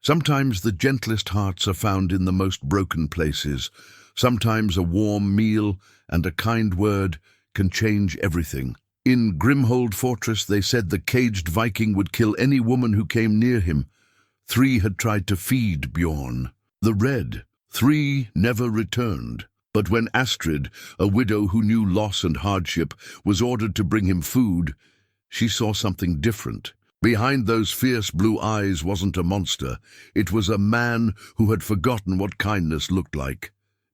Sometimes the gentlest hearts are found in the most broken places. Sometimes a warm meal and a kind word can change everything. In Grimhold Fortress, they said the caged Viking would kill any woman who came near him. 3 had tried to feed Bjorn the Red. 3 never returned. But when Astrid, a widow who knew loss and hardship, was ordered to bring him food, she saw something different. Behind those fierce blue eyes wasn't a monster. It was a man who had forgotten what kindness looked like.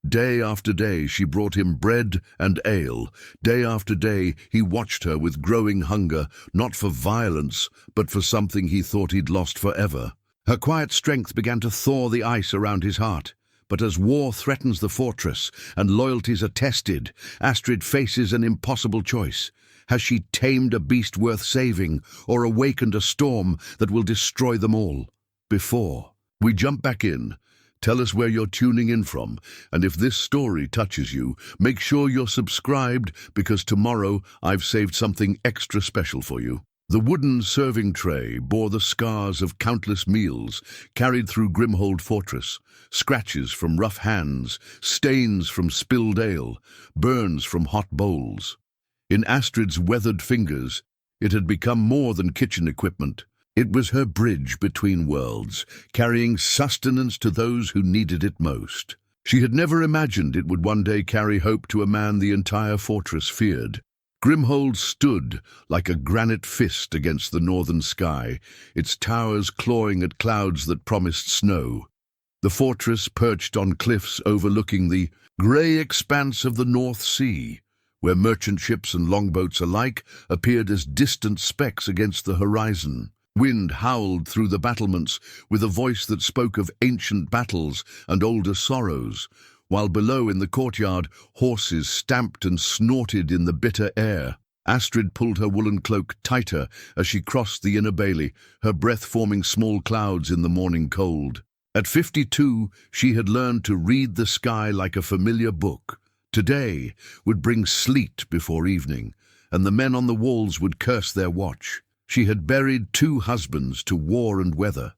Day after day she brought him bread and ale. Day after day he watched her with growing hunger, not for violence, but for something he thought he'd lost forever. Her quiet strength began to thaw the ice around his heart. But as war threatens the fortress and loyalties are tested, Astrid faces an impossible choice. Has she tamed a beast worth saving, or awakened a storm that will destroy them all? Before we jump back in, tell us where you're tuning in from, and if this story touches you, make sure you're subscribed, because tomorrow I've saved something extra special for you. The wooden serving tray bore the scars of countless meals carried through Grimhold Fortress, scratches from rough hands, stains from spilled ale, burns from hot bowls. In Astrid's weathered fingers, it had become more than kitchen equipment. It was her bridge between worlds, carrying sustenance to those who needed it most. She had never imagined it would one day carry hope to a man the entire fortress feared. Grimhold stood like a granite fist against the northern sky, its towers clawing at clouds that promised snow. The fortress perched on cliffs overlooking the grey expanse of the North Sea, where merchant ships and longboats alike appeared as distant specks against the horizon. Wind howled through the battlements with a voice that spoke of ancient battles and older sorrows, while below in the courtyard horses stamped and snorted in the bitter air. Astrid pulled her woolen cloak tighter as she crossed the inner bailey, her breath forming small clouds in the morning cold. At 52, she had learned to read the sky like a familiar book. Today would bring sleet before evening, and the men on the walls would curse their watch. She had buried 2 husbands to war and weather,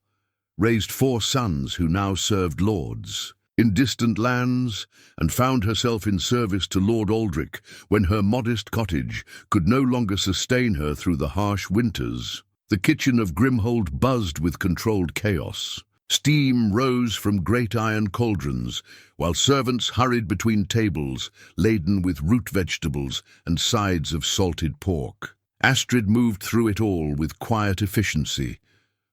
raised 4 sons who now served lords in distant lands, and found herself in service to Lord Aldrich when her modest cottage could no longer sustain her through the harsh winters. The kitchen of Grimhold buzzed with controlled chaos. Steam rose from great iron cauldrons, while servants hurried between tables, laden with root vegetables and sides of salted pork. Astrid moved through it all with quiet efficiency,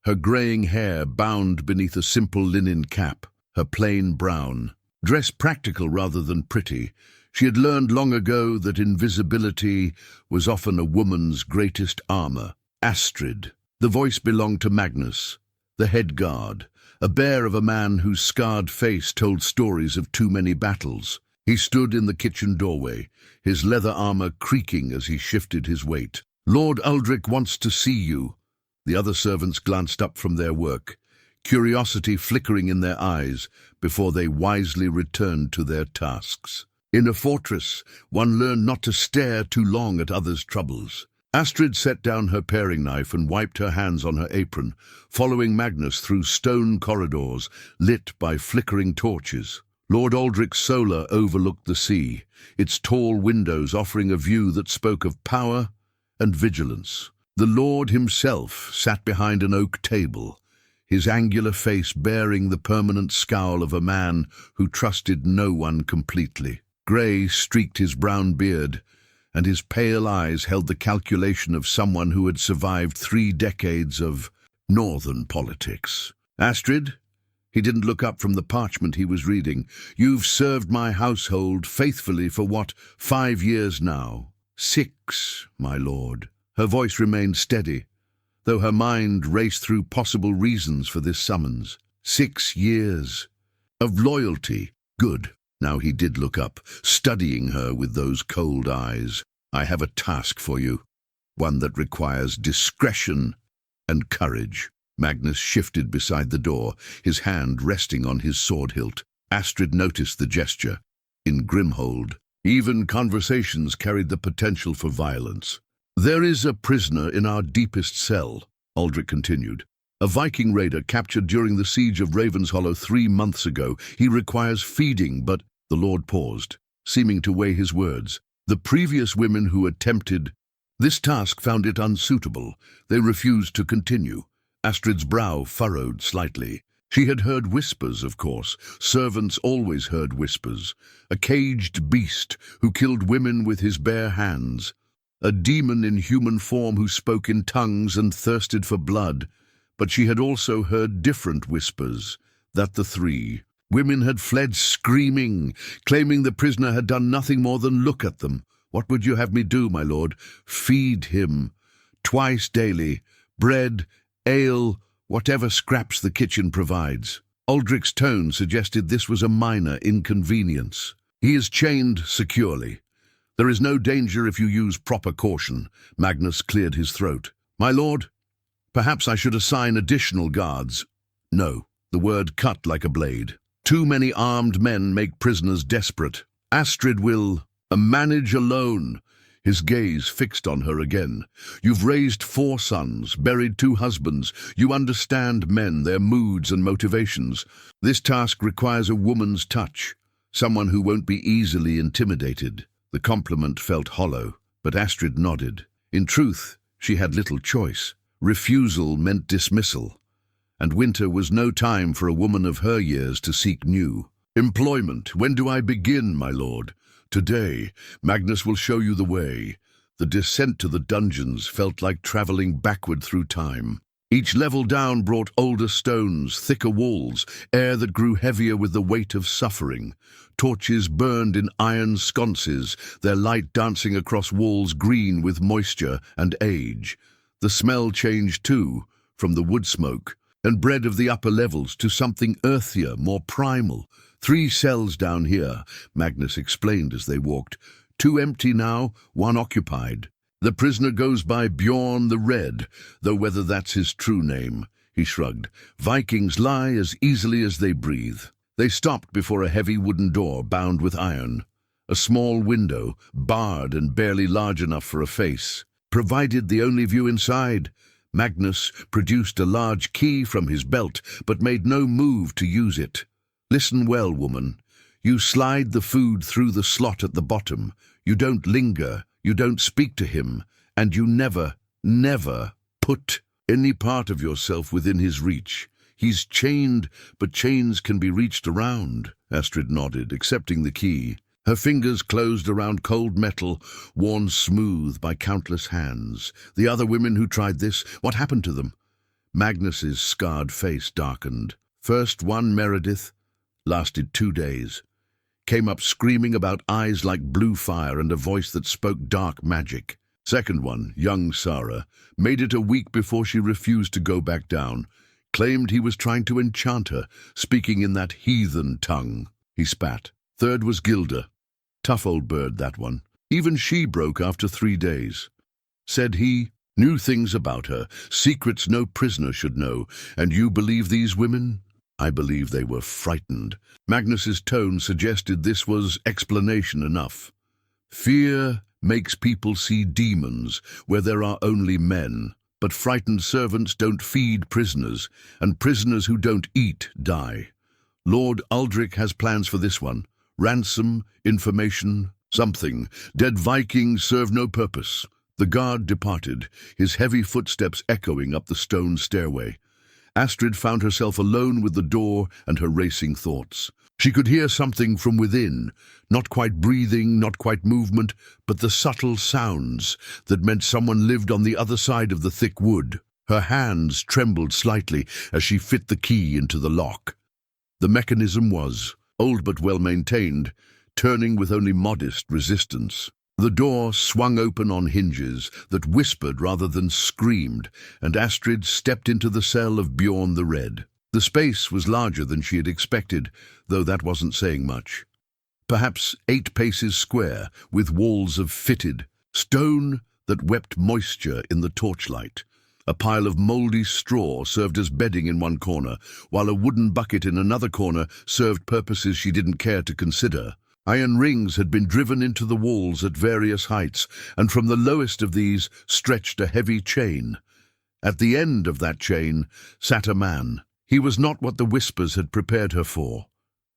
her greying hair bound beneath a simple linen cap, her plain brown. Dressed practical rather than pretty, she had learned long ago that invisibility was often a woman's greatest armor. Astrid. The voice belonged to Magnus, the head guard, a bear of a man whose scarred face told stories of too many battles. He stood in the kitchen doorway, his leather armor creaking as he shifted his weight. "Lord Aldrich wants to see you." The other servants glanced up from their work, curiosity flickering in their eyes before they wisely returned to their tasks. In a fortress, one learned not to stare too long at others' troubles. Astrid set down her paring knife and wiped her hands on her apron, following Magnus through stone corridors lit by flickering torches. Lord Aldrich's solar overlooked the sea, its tall windows offering a view that spoke of power and vigilance. The Lord himself sat behind an oak table, his angular face bearing the permanent scowl of a man who trusted no one completely. Grey streaked his brown beard, and his pale eyes held the calculation of someone who had survived 3 decades of northern politics. "Astrid?" He didn't look up from the parchment he was reading. "You've served my household faithfully for what, 5 years now?" "6, my lord." Her voice remained steady, though her mind raced through possible reasons for this summons. 6 years of loyalty. Good. Now he did look up, studying her with those cold eyes. "I have a task for you, one that requires discretion and courage." Magnus shifted beside the door, his hand resting on his sword hilt. Astrid noticed the gesture. In Grimhold, even conversations carried the potential for violence. "There is a prisoner in our deepest cell," Aldrich continued. A Viking raider captured during the siege of Ravenshollow 3 months ago. He requires feeding, but the Lord paused, seeming to weigh his words. The previous women who attempted this task found it unsuitable. They refused to continue. Astrid's brow furrowed slightly. She had heard whispers, of course. Servants always heard whispers. A caged beast who killed women with his bare hands. A demon in human form who spoke in tongues and thirsted for blood. But she had also heard different whispers, that the 3 women had fled screaming, claiming the prisoner had done nothing more than look at them. What would you have me do, my lord? Feed him. Twice daily. Bread, ale, whatever scraps the kitchen provides. Aldrich's tone suggested this was a minor inconvenience. He is chained securely. There is no danger if you use proper caution. Magnus cleared his throat. My lord, perhaps I should assign additional guards. No, the word cut like a blade. Too many armed men make prisoners desperate. Astrid will manage alone. His gaze fixed on her again. You've raised 4 sons, buried 2 husbands. You understand men, their moods and motivations. This task requires a woman's touch, someone who won't be easily intimidated. The compliment felt hollow, but Astrid nodded. In truth, she had little choice. Refusal meant dismissal, and winter was no time for a woman of her years to seek new employment. When do I begin, my lord? Today, Magnus will show you the way. The descent to the dungeons felt like traveling backward through time. Each level down brought older stones, thicker walls, air that grew heavier with the weight of suffering. Torches burned in iron sconces, their light dancing across walls green with moisture and age. The smell changed too, from the wood smoke and bread of the upper levels to something earthier, more primal. 3 cells down here, Magnus explained as they walked. 2 empty now, 1 occupied. The prisoner goes by Bjorn the Red, though whether that's his true name. He shrugged. Vikings lie as easily as they breathe. They stopped before a heavy wooden door bound with iron. A small window, barred and barely large enough for a face, provided the only view inside. Magnus produced a large key from his belt, but made no move to use it. Listen well, woman. You slide the food through the slot at the bottom. You don't linger, you don't speak to him, and you never put any part of yourself within his reach. He's chained, but chains can be reached around. Astrid nodded, accepting the key. Her fingers closed around cold metal, worn smooth by countless hands. The other women who tried this, what happened to them? Magnus's scarred face darkened. First one, Meredith, lasted 2 days. Came up screaming about eyes like blue fire and a voice that spoke dark magic. Second one, young Sarah, made it a week before she refused to go back down. Claimed he was trying to enchant her, speaking in that heathen tongue. He spat. Third was Gilda. Tough old bird, that one. Even she broke after 3 days. Said he knew things about her, secrets no prisoner should know. And you believe these women? I believe they were frightened. Magnus's tone suggested this was explanation enough. Fear makes people see demons where there are only men. But frightened servants don't feed prisoners, and prisoners who don't eat die. Lord Aldrich has plans for this one. Ransom, information, something. Dead Vikings serve no purpose. The guard departed, his heavy footsteps echoing up the stone stairway. Astrid found herself alone with the door and her racing thoughts. She could hear something from within, not quite breathing, not quite movement, but the subtle sounds that meant someone lived on the other side of the thick wood. Her hands trembled slightly as she fit the key into the lock. The mechanism was old but well-maintained, turning with only modest resistance. The door swung open on hinges that whispered rather than screamed, and Astrid stepped into the cell of Bjorn the Red. The space was larger than she had expected, though that wasn't saying much. Perhaps 8 paces square, with walls of fitted stone that wept moisture in the torchlight. A pile of mouldy straw served as bedding in one corner, while a wooden bucket in another corner served purposes she didn't care to consider. Iron rings had been driven into the walls at various heights, and from the lowest of these stretched a heavy chain. At the end of that chain sat a man. He was not what the whispers had prepared her for.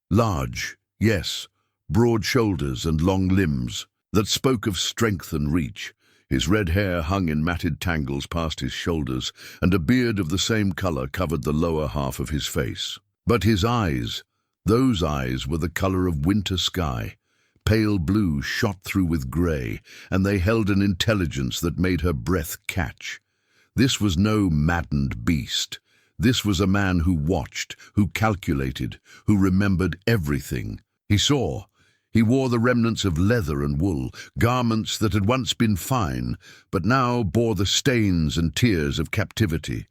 Large, yes, broad shoulders and long limbs that spoke of strength and reach. His red hair hung in matted tangles past his shoulders, and a beard of the same color covered the lower half of his face. But his eyes, those eyes were the color of winter sky, pale blue shot through with gray, and they held an intelligence that made her breath catch. This was no maddened beast. This was a man who watched, who calculated, who remembered everything. He saw. He wore the remnants of leather and wool, garments that had once been fine, but now bore the stains and tears of captivity.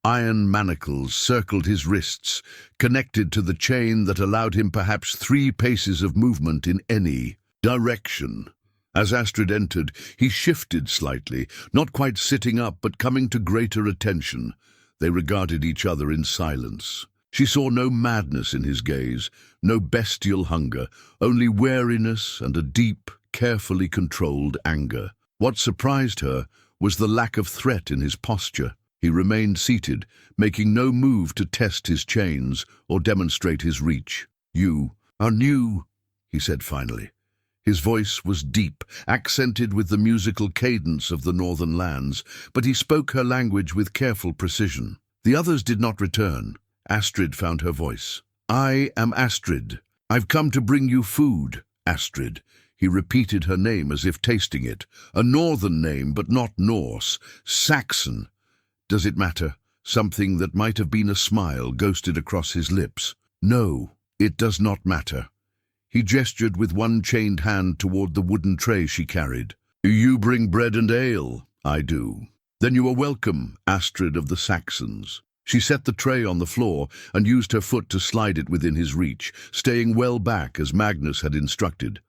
Iron manacles circled his wrists, connected to the chain that allowed him perhaps 3 paces of movement in any direction. As Astrid entered, he shifted slightly, not quite sitting up but coming to greater attention. They regarded each other in silence. She saw no madness in his gaze, no bestial hunger, only wariness and a deep, carefully controlled anger. What surprised her was the lack of threat in his posture. He remained seated, making no move to test his chains or demonstrate his reach. "You are new," he said finally. His voice was deep, accented with the musical cadence of the northern lands, but he spoke her language with careful precision. The others did not return. Astrid found her voice. "I am Astrid. I've come to bring you food, Astrid." He repeated her name as if tasting it. A northern name, but not Norse. Saxon. Does it matter? Something that might have been a smile ghosted across his lips. "No, it does not matter." He gestured with one chained hand toward the wooden tray she carried. "You bring bread and ale." "I do." "Then you are welcome, Astrid of the Saxons." She set the tray on the floor and used her foot to slide it within his reach, staying well back as Magnus had instructed.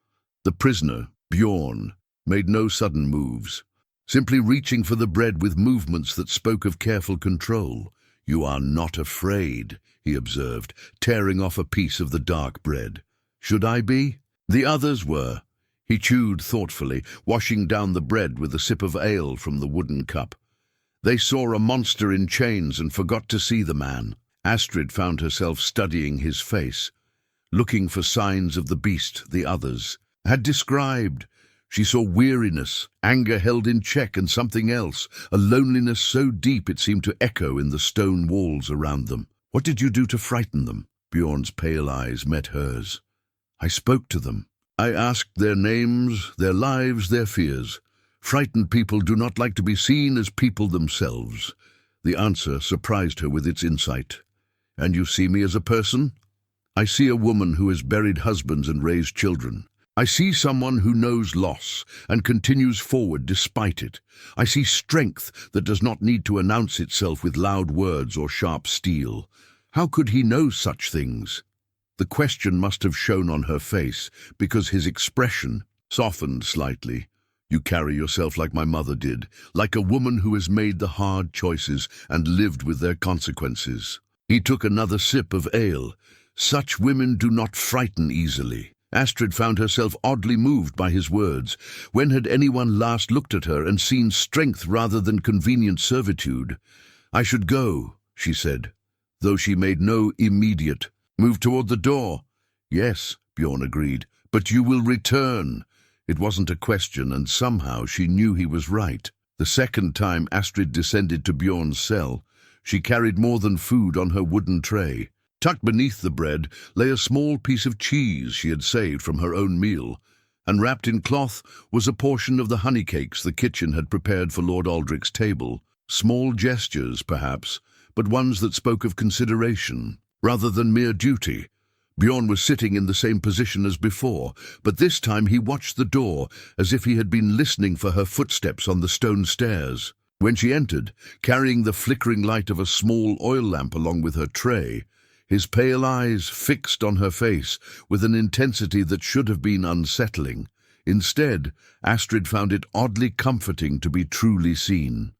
The prisoner, Bjorn, made no sudden moves, simply reaching for the bread with movements that spoke of careful control. "You are not afraid," he observed, tearing off a piece of the dark bread. "Should I be?" The others were. He chewed thoughtfully, washing down the bread with a sip of ale from the wooden cup. They saw a monster in chains and forgot to see the man. Astrid found herself studying his face, looking for signs of the beast the others had described. She saw weariness, anger held in check, and something else, a loneliness so deep it seemed to echo in the stone walls around them. "What did you do to frighten them?" Bjorn's pale eyes met hers. "I spoke to them. I asked their names, their lives, their fears. Frightened people do not like to be seen as people themselves." The answer surprised her with its insight. "And you see me as a person?" "I see a woman who has buried husbands and raised children. I see someone who knows loss and continues forward despite it. I see strength that does not need to announce itself with loud words or sharp steel." How could he know such things? The question must have shown on her face, because his expression softened slightly. "You carry yourself like my mother did, like a woman who has made the hard choices and lived with their consequences." He took another sip of ale. "Such women do not frighten easily." Astrid found herself oddly moved by his words. When had anyone last looked at her and seen strength rather than convenient servitude? "I should go," she said, though she made no immediate move toward the door. "Yes," Bjorn agreed, "but you will return." It wasn't a question, and somehow she knew he was right. The second time Astrid descended to Bjorn's cell, she carried more than food on her wooden tray. Tucked beneath the bread lay a small piece of cheese she had saved from her own meal, and wrapped in cloth was a portion of the honey cakes the kitchen had prepared for Lord Aldrich's table. Small gestures, perhaps, but ones that spoke of consideration rather than mere duty. Bjorn was sitting in the same position as before, but this time he watched the door as if he had been listening for her footsteps on the stone stairs. When she entered, carrying the flickering light of a small oil lamp along with her tray, his pale eyes fixed on her face with an intensity that should have been unsettling. Instead, Astrid found it oddly comforting to be truly seen.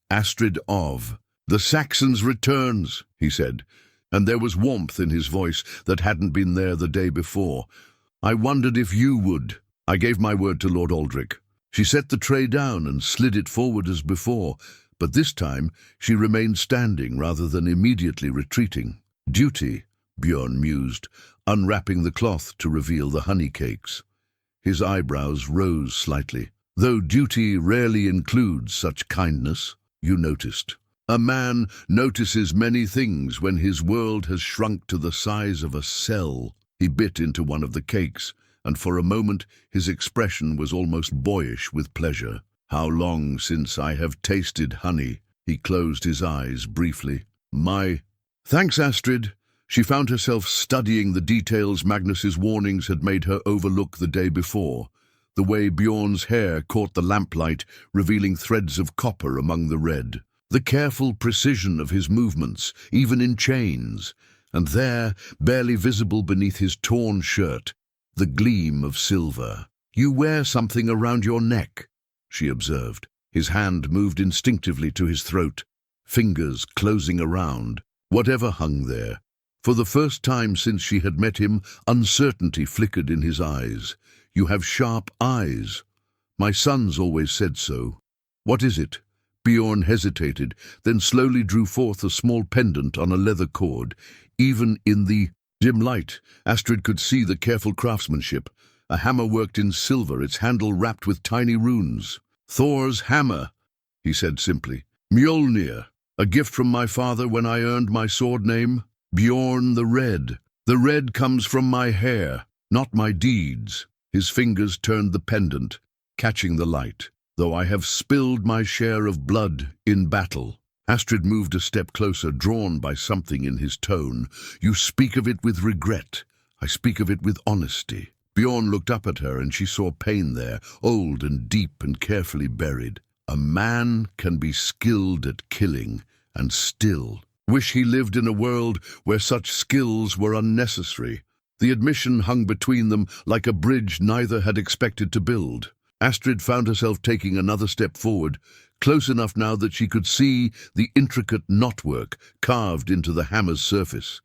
"Astrid of the Saxons returns," he said, and there was warmth in his voice that hadn't been there the day before. "I wondered if you would." "I gave my word to Lord Aldrich." She set the tray down and slid it forward as before, But this time she remained standing rather than immediately retreating. Duty, Bjorn mused, unwrapping the cloth to reveal the honey cakes. His eyebrows rose slightly. Though duty rarely includes such kindness, you noticed. A man notices many things when his world has shrunk to the size of a cell. He bit into one of the cakes, and for a moment his expression was almost boyish with pleasure. How long since I have tasted honey? He closed his eyes briefly. Thanks, Astrid. She found herself studying the details Magnus's warnings had made her overlook the day before. The way Bjorn's hair caught the lamplight, revealing threads of copper among the red. The careful precision of his movements, even in chains. And there, barely visible beneath his torn shirt, the gleam of silver. You wear something around your neck, she observed. His hand moved instinctively to his throat, fingers closing around whatever hung there. For the first time since she had met him, uncertainty flickered in his eyes. You have sharp eyes. My sons always said so. What is it? Bjorn hesitated, then slowly drew forth a small pendant on a leather cord. Even in the dim light, Astrid could see the careful craftsmanship. A hammer worked in silver, its handle wrapped with tiny runes. Thor's hammer, he said simply. Mjolnir, a gift from my father when I earned my sword name. Bjorn the Red. The red comes from my hair, not my deeds. His fingers turned the pendant, catching the light. Though I have spilled my share of blood in battle. Astrid moved a step closer, drawn by something in his tone. You speak of it with regret. I speak of it with honesty. Bjorn looked up at her and she saw pain there, old and deep and carefully buried. A man can be skilled at killing and still wish he lived in a world where such skills were unnecessary. The admission hung between them like a bridge neither had expected to build. Astrid found herself taking another step forward, close enough now that she could see the intricate knotwork carved into the hammer's surface.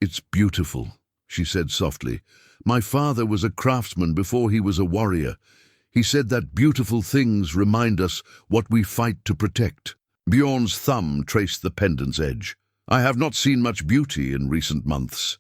It's beautiful, she said softly. My father was a craftsman before he was a warrior. He said that beautiful things remind us what we fight to protect. Bjorn's thumb traced the pendant's edge. I have not seen much beauty in recent months.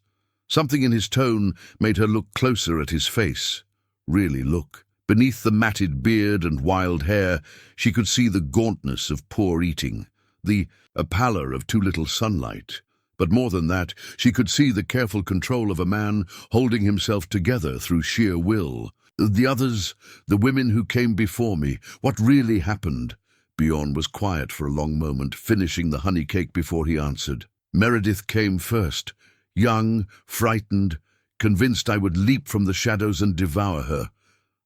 Something in his tone made her look closer at his face. Really look. Beneath the matted beard and wild hair, she could see the gauntness of poor eating, the pallor of too little sunlight. But more than that, she could see the careful control of a man holding himself together through sheer will. The others, the women who came before me, what really happened? Bjorn was quiet for a long moment, finishing the honey cake before he answered. Meredith came first, young, frightened, convinced I would leap from the shadows and devour her.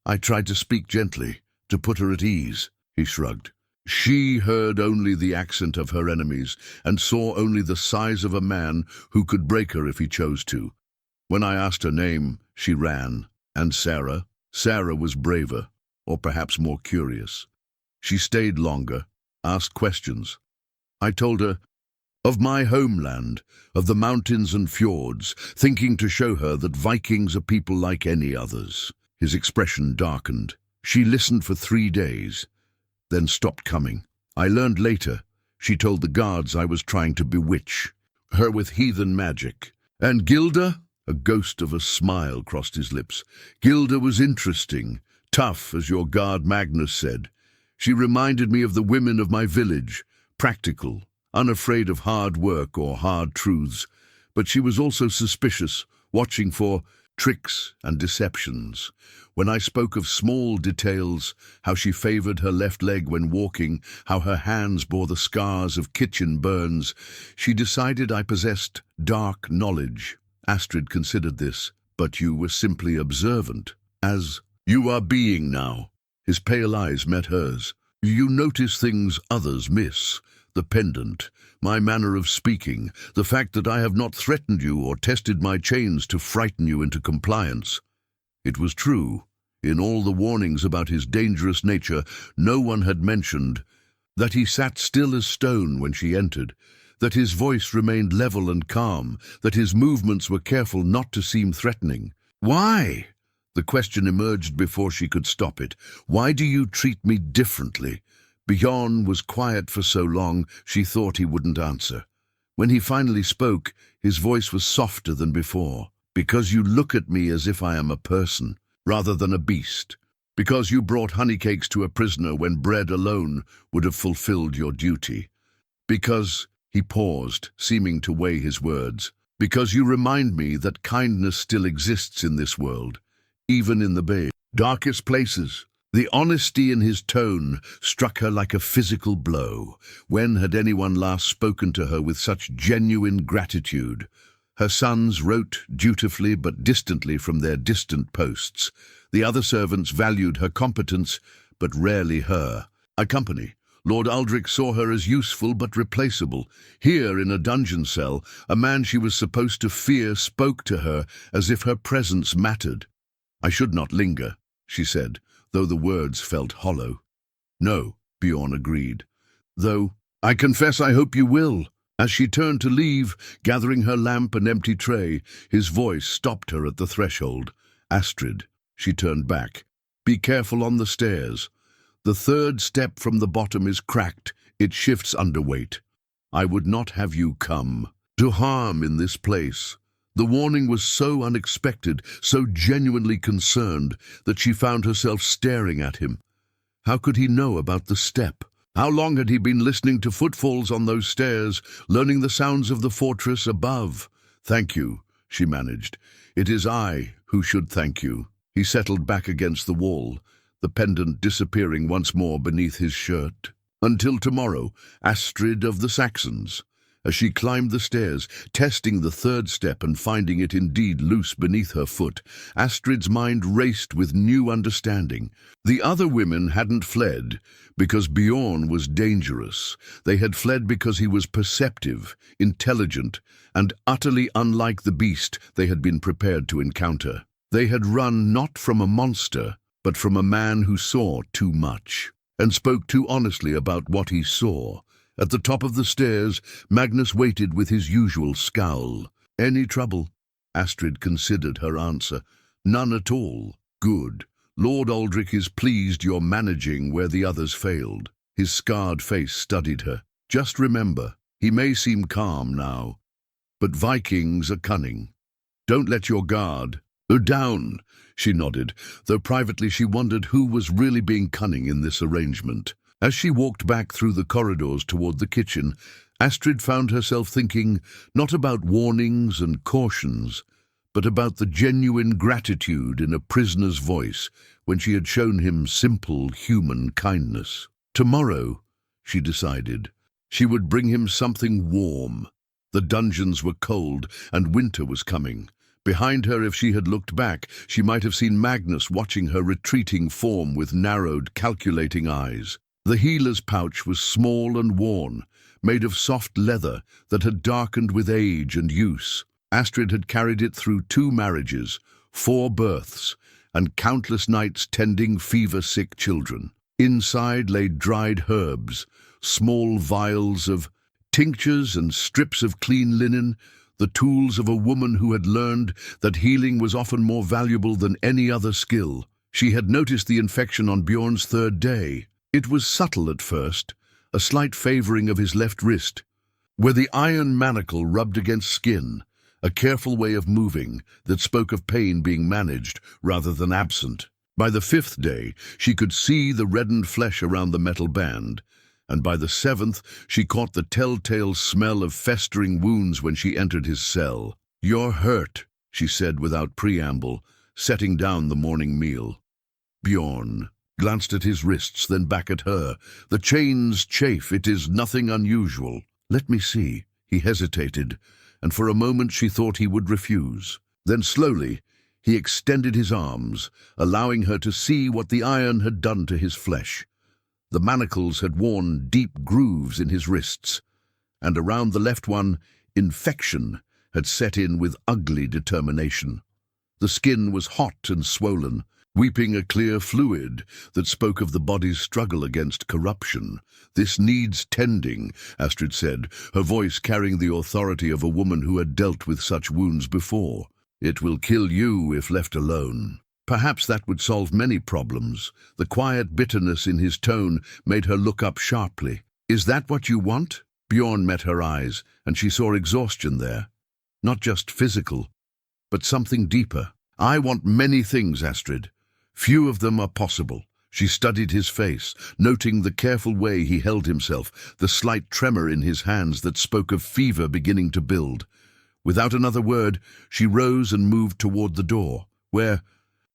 I tried to speak gently, to put her at ease. He shrugged. She heard only the accent of her enemies and saw only the size of a man who could break her if he chose to. When I asked her name, she ran. And Sarah? Sarah was braver, or perhaps more curious. She stayed longer, asked questions. I told her of my homeland, of the mountains and fjords, thinking to show her that Vikings are people like any others. His expression darkened. She listened for 3 days, then stopped coming. I learned later, she told the guards I was trying to bewitch her with heathen magic. And Gilda? A ghost of a smile crossed his lips. Gilda was interesting, tough, as your guard Magnus said. She reminded me of the women of my village, practical, unafraid of hard work or hard truths. But she was also suspicious, watching for tricks and deceptions. When I spoke of small details, how she favored her left leg when walking, how her hands bore the scars of kitchen burns, she decided I possessed dark knowledge. Astrid considered this, but you were simply observant, as you are being now. His pale eyes met hers. You notice things others miss. The pendant, my manner of speaking, the fact that I have not threatened you or tested my chains to frighten you into compliance. It was true. In all the warnings about his dangerous nature, no one had mentioned that he sat still as stone when she entered, that his voice remained level and calm, that his movements were careful not to seem threatening. Why? The question emerged before she could stop it. Why do you treat me differently? Bjorn was quiet for so long she thought he wouldn't answer. When he finally spoke, his voice was softer than before. "Because you look at me as if I am a person, rather than a beast. Because you brought honeycakes to a prisoner when bread alone would have fulfilled your duty. Because," he paused, seeming to weigh his words, "because you remind me that kindness still exists in this world, even in the darkest places." The honesty in his tone struck her like a physical blow. When had anyone last spoken to her with such genuine gratitude? Her sons wrote dutifully but distantly from their distant posts. The other servants valued her competence, but rarely her company. Lord Aldrich saw her as useful but replaceable. Here, in a dungeon cell, a man she was supposed to fear spoke to her as if her presence mattered. "I should not linger," she said, though the words felt hollow. "No," Bjorn agreed. "Though, I confess I hope you will." As she turned to leave, gathering her lamp and empty tray, his voice stopped her at the threshold. "Astrid," she turned back. "Be careful on the stairs. The third step from the bottom is cracked. It shifts underweight. I would not have you come to harm in this place." The warning was so unexpected, so genuinely concerned, that she found herself staring at him. How could he know about the step? How long had he been listening to footfalls on those stairs, learning the sounds of the fortress above? "Thank you," she managed. "It is I who should thank you." He settled back against the wall, the pendant disappearing once more beneath his shirt. "Until tomorrow, Astrid of the Saxons." As she climbed the stairs, testing the third step and finding it indeed loose beneath her foot, Astrid's mind raced with new understanding. The other women hadn't fled because Bjorn was dangerous. They had fled because he was perceptive, intelligent, and utterly unlike the beast they had been prepared to encounter. They had run not from a monster, but from a man who saw too much, and spoke too honestly about what he saw. At the top of the stairs, Magnus waited with his usual scowl. "Any trouble?" Astrid considered her answer. "None at all." "Good. Lord Aldrich is pleased you're managing where the others failed." His scarred face studied her. "Just remember, he may seem calm now, but Vikings are cunning. Don't let your guard down." She nodded, though privately she wondered who was really being cunning in this arrangement. As she walked back through the corridors toward the kitchen, Astrid found herself thinking not about warnings and cautions, but about the genuine gratitude in a prisoner's voice when she had shown him simple human kindness. Tomorrow, she decided, she would bring him something warm. The dungeons were cold, and winter was coming. Behind her, if she had looked back, she might have seen Magnus watching her retreating form with narrowed, calculating eyes. The healer's pouch was small and worn, made of soft leather that had darkened with age and use. Astrid had carried it through 2 marriages, 4 births, and countless nights tending fever-sick children. Inside lay dried herbs, small vials of tinctures and strips of clean linen, the tools of a woman who had learned that healing was often more valuable than any other skill. She had noticed the infection on Bjorn's 3rd day. It was subtle at first, a slight favoring of his left wrist, where the iron manacle rubbed against skin, a careful way of moving that spoke of pain being managed rather than absent. By the 5th day, she could see the reddened flesh around the metal band, and by the 7th, she caught the telltale smell of festering wounds when she entered his cell. "You're hurt," she said without preamble, setting down the morning meal. Bjorn glanced at his wrists, then back at her. "The chains chafe. It is nothing unusual." "Let me see." He hesitated, and for a moment she thought he would refuse. Then slowly, he extended his arms, allowing her to see what the iron had done to his flesh. The manacles had worn deep grooves in his wrists, and around the left one, infection had set in with ugly determination. The skin was hot and swollen, weeping a clear fluid that spoke of the body's struggle against corruption. "This needs tending," Astrid said, her voice carrying the authority of a woman who had dealt with such wounds before. "It will kill you if left alone." Perhaps that would solve many problems. The quiet bitterness in his tone made her look up sharply. Is that what you want? Bjorn met her eyes, and she saw exhaustion there. Not just physical, but something deeper. I want many things, Astrid. Few of them are possible. She studied his face, noting the careful way he held himself, the slight tremor in his hands that spoke of fever beginning to build. Without another word, she rose and moved toward the door. Where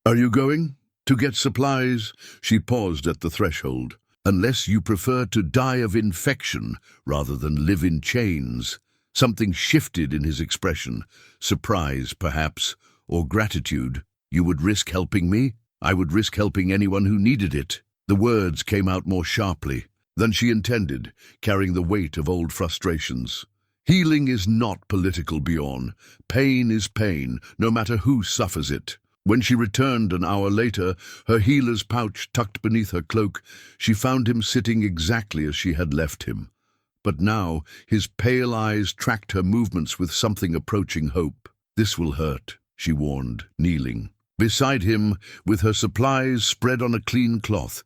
are you going? To get supplies? She paused at the threshold. Unless you prefer to die of infection rather than live in chains. Something shifted in his expression. Surprise, perhaps, or gratitude. You would risk helping me? I would risk helping anyone who needed it. The words came out more sharply than she intended, carrying the weight of old frustrations. Healing is not political, Bjorn. Pain is pain, no matter who suffers it. When she returned an hour later, her healer's pouch tucked beneath her cloak, she found him sitting exactly as she had left him. But now his pale eyes tracked her movements with something approaching hope. This will hurt, she warned, kneeling. Beside him, with her supplies spread on a clean cloth,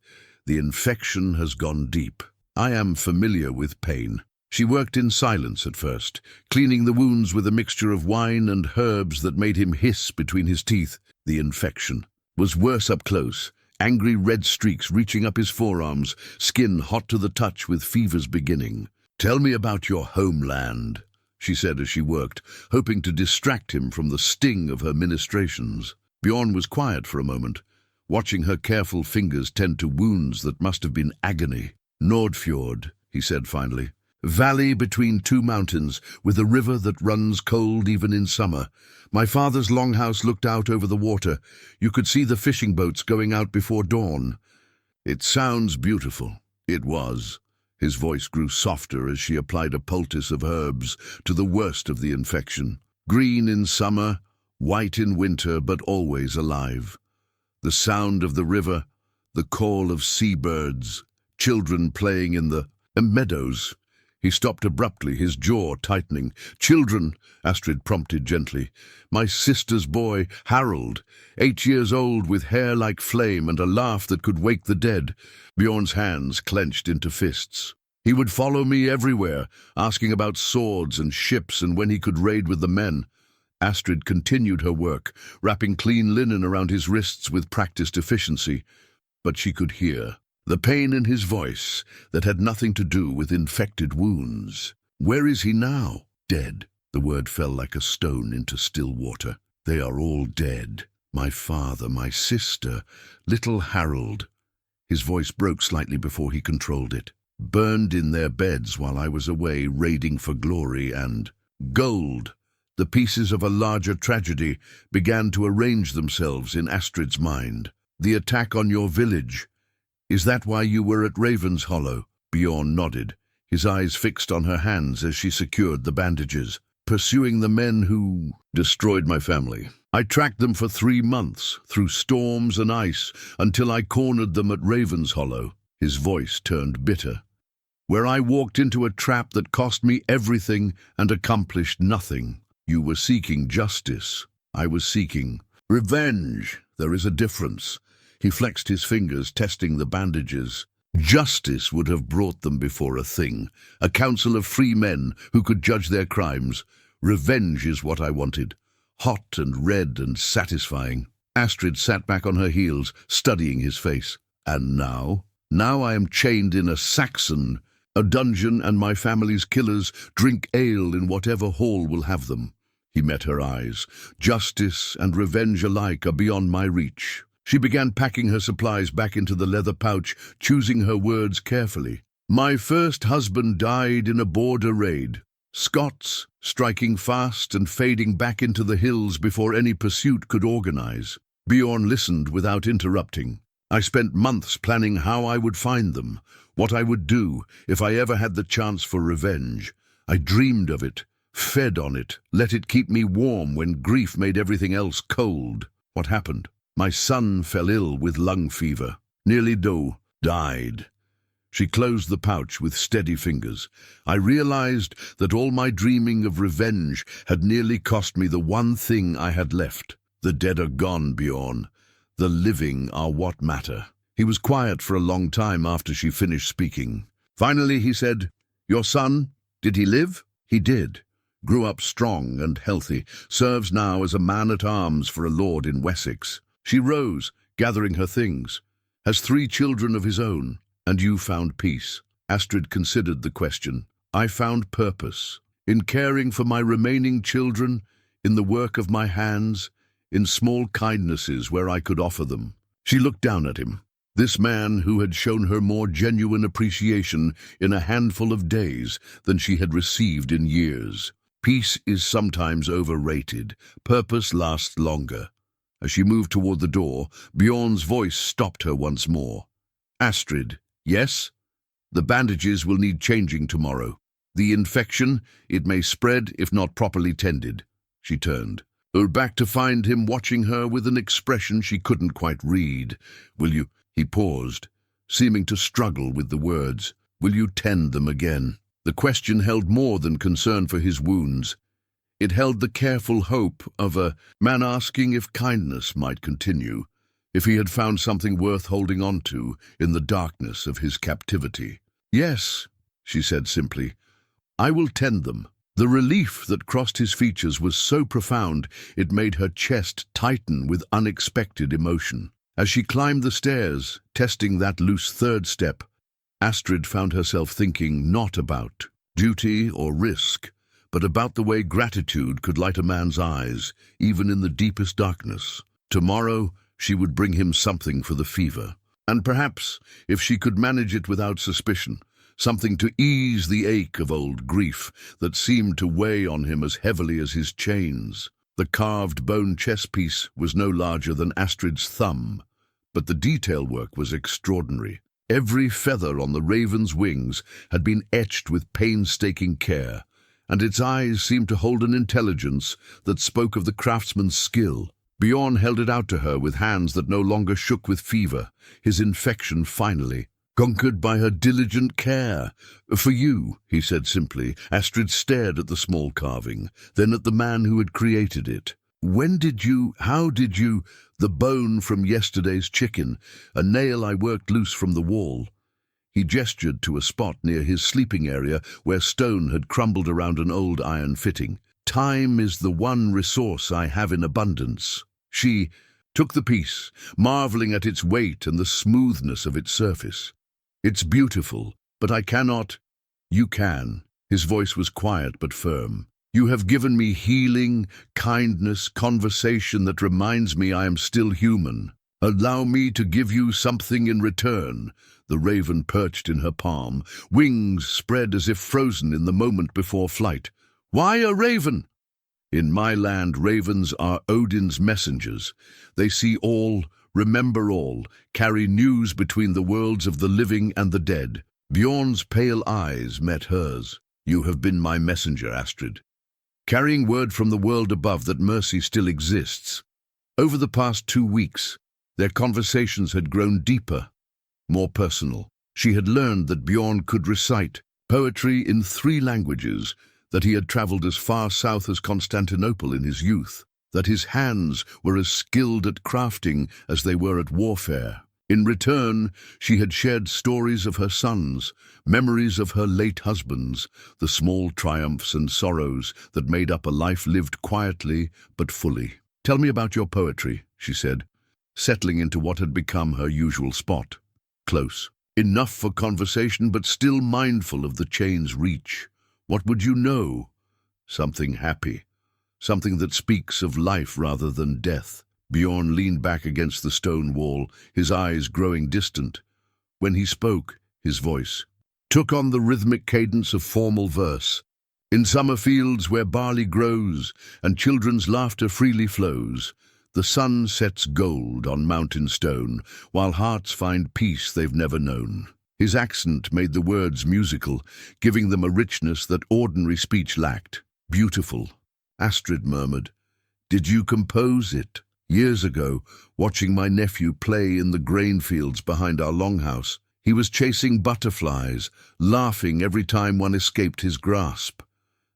the infection has gone deep. I am familiar with pain. She worked in silence at first, cleaning the wounds with a mixture of wine and herbs that made him hiss between his teeth. The infection was worse up close, angry red streaks reaching up his forearms, skin hot to the touch with fevers beginning. Tell me about your homeland, she said as she worked, hoping to distract him from the sting of her ministrations. Bjorn was quiet for a moment, watching her careful fingers tend to wounds that must have been agony. Nordfjord, he said finally. Valley between two mountains, with a river that runs cold even in summer. My father's longhouse looked out over the water. You could see the fishing boats going out before dawn. It sounds beautiful. It was. His voice grew softer as she applied a poultice of herbs to the worst of the infection. Green in summer, white in winter, but always alive. The sound of the river, the call of seabirds, children playing in the meadows. He stopped abruptly, his jaw tightening. Children, Astrid prompted gently. My sister's boy, Harold, 8 years old with hair like flame and a laugh that could wake the dead. Bjorn's hands clenched into fists. He would follow me everywhere, asking about swords and ships and when he could raid with the men. Astrid continued her work, wrapping clean linen around his wrists with practiced efficiency. But she could hear the pain in his voice that had nothing to do with infected wounds. Where is he now? Dead. The word fell like a stone into still water. They are all dead. My father, my sister, little Harold. His voice broke slightly before he controlled it. Burned in their beds while I was away raiding for glory and gold. The pieces of a larger tragedy began to arrange themselves in Astrid's mind. The attack on your village. Is that why you were at Raven's Hollow? Bjorn nodded, his eyes fixed on her hands as she secured the bandages. Pursuing the men who destroyed my family. I tracked them for 3 months, through storms and ice, until I cornered them at Raven's Hollow. His voice turned bitter. Where I walked into a trap that cost me everything and accomplished nothing. You were seeking justice. I was seeking revenge. There is a difference. He flexed his fingers, testing the bandages. Justice would have brought them before a thing, a council of free men who could judge their crimes. Revenge is what I wanted, hot and red and satisfying. Astrid sat back on her heels, studying his face. And now? Now I am chained in a Saxon, a dungeon, and my family's killers drink ale in whatever hall will have them. He met her eyes. Justice and revenge alike are beyond my reach. She began packing her supplies back into the leather pouch, choosing her words carefully. My first husband died in a border raid. Scots, striking fast and fading back into the hills before any pursuit could organize. Bjorn listened without interrupting. I spent months planning how I would find them, what I would do if I ever had the chance for revenge. I dreamed of it, fed on it, let it keep me warm when grief made everything else cold. What happened? My son fell ill with lung fever. Nearly died. She closed the pouch with steady fingers. I realized that all my dreaming of revenge had nearly cost me the one thing I had left. The dead are gone, Bjorn. The living are what matter. He was quiet for a long time after she finished speaking. Finally, he said, "Your son, did he live?" "He did. Grew up strong and healthy, serves now as a man-at-arms for a lord in Wessex." She rose, gathering her things. "Has 3 children of his own, and you found peace?" Astrid considered the question. "I found purpose. In caring for my remaining children, in the work of my hands, in small kindnesses where I could offer them." She looked down at him. This man who had shown her more genuine appreciation in a handful of days than she had received in years. Peace is sometimes overrated. Purpose lasts longer. As she moved toward the door, Bjorn's voice stopped her once more. "Astrid, yes? The bandages will need changing tomorrow. The infection, it may spread if not properly tended." She turned. Back to find him watching her with an expression she couldn't quite read. "Will you—" He paused, seeming to struggle with the words. "Will you tend them again?" The question held more than concern for his wounds. It held the careful hope of a man asking if kindness might continue, if he had found something worth holding on to in the darkness of his captivity. "Yes," she said simply, "I will tend them." The relief that crossed his features was so profound it made her chest tighten with unexpected emotion. As she climbed the stairs, testing that loose 3rd step, Astrid found herself thinking not about duty or risk, but about the way gratitude could light a man's eyes, even in the deepest darkness. Tomorrow, she would bring him something for the fever. And perhaps, if she could manage it without suspicion, something to ease the ache of old grief that seemed to weigh on him as heavily as his chains. The carved bone chess piece was no larger than Astrid's thumb, but the detail work was extraordinary. Every feather on the raven's wings had been etched with painstaking care, and its eyes seemed to hold an intelligence that spoke of the craftsman's skill. Bjorn held it out to her with hands that no longer shook with fever, his infection finally conquered by her diligent care. "For you," he said simply. Astrid stared at the small carving, then at the man who had created it. How did you—" "The bone from yesterday's chicken, a nail I worked loose from the wall." He gestured to a spot near his sleeping area where stone had crumbled around an old iron fitting. "Time is the one resource I have in abundance." She took the piece, marveling at its weight and the smoothness of its surface. "It's beautiful, but I cannot—" "You can." His voice was quiet but firm. "You have given me healing, kindness, conversation that reminds me I am still human. Allow me to give you something in return." The raven perched in her palm, wings spread as if frozen in the moment before flight. "Why a raven?" "In my land, ravens are Odin's messengers. They see all, remember all, carry news between the worlds of the living and the dead." Bjorn's pale eyes met hers. "You have been my messenger, Astrid, carrying word from the world above that mercy still exists." Over the past 2 weeks, their conversations had grown deeper, more personal. She had learned that Bjorn could recite poetry in 3 languages, that he had traveled as far south as Constantinople in his youth, that his hands were as skilled at crafting as they were at warfare. In return, she had shared stories of her sons, memories of her late husbands, the small triumphs and sorrows that made up a life lived quietly but fully. "Tell me about your poetry," she said, settling into what had become her usual spot. Close. Enough for conversation, but still mindful of the chain's reach. "What would you know?" "Something happy. Something that speaks of life rather than death." Bjorn leaned back against the stone wall, his eyes growing distant. When he spoke, his voice took on the rhythmic cadence of formal verse. "In summer fields where barley grows and children's laughter freely flows, the sun sets gold on mountain stone, while hearts find peace they've never known." His accent made the words musical, giving them a richness that ordinary speech lacked. "Beautiful," Astrid murmured. "Did you compose it?" "Years ago, watching my nephew play in the grain fields behind our longhouse. He was chasing butterflies, laughing every time one escaped his grasp.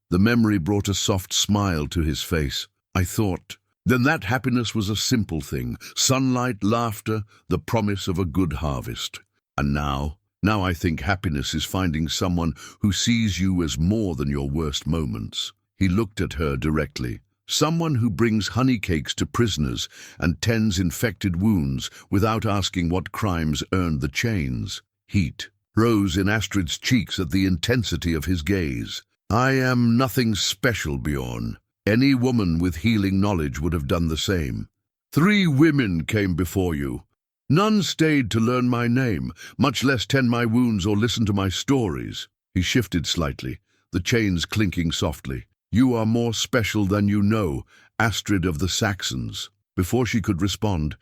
The memory brought a soft smile to his face. I thought, Then that happiness was a simple thing: sunlight, laughter, the promise of a good harvest. And now I think happiness is finding someone who sees you as more than your worst moments. He looked at her directly. Someone who brings honey cakes to prisoners and tends infected wounds without asking what crimes earned the chains. Heat rose in Astrid's cheeks at the intensity of his gaze. I am nothing special, Bjorn. Any woman with healing knowledge would have done the same. 3 women came before you. None stayed to learn my name, much less tend my wounds or listen to my stories. He shifted slightly, the chains clinking softly. You are more special than you know, Astrid of the Saxons. Before she could respond,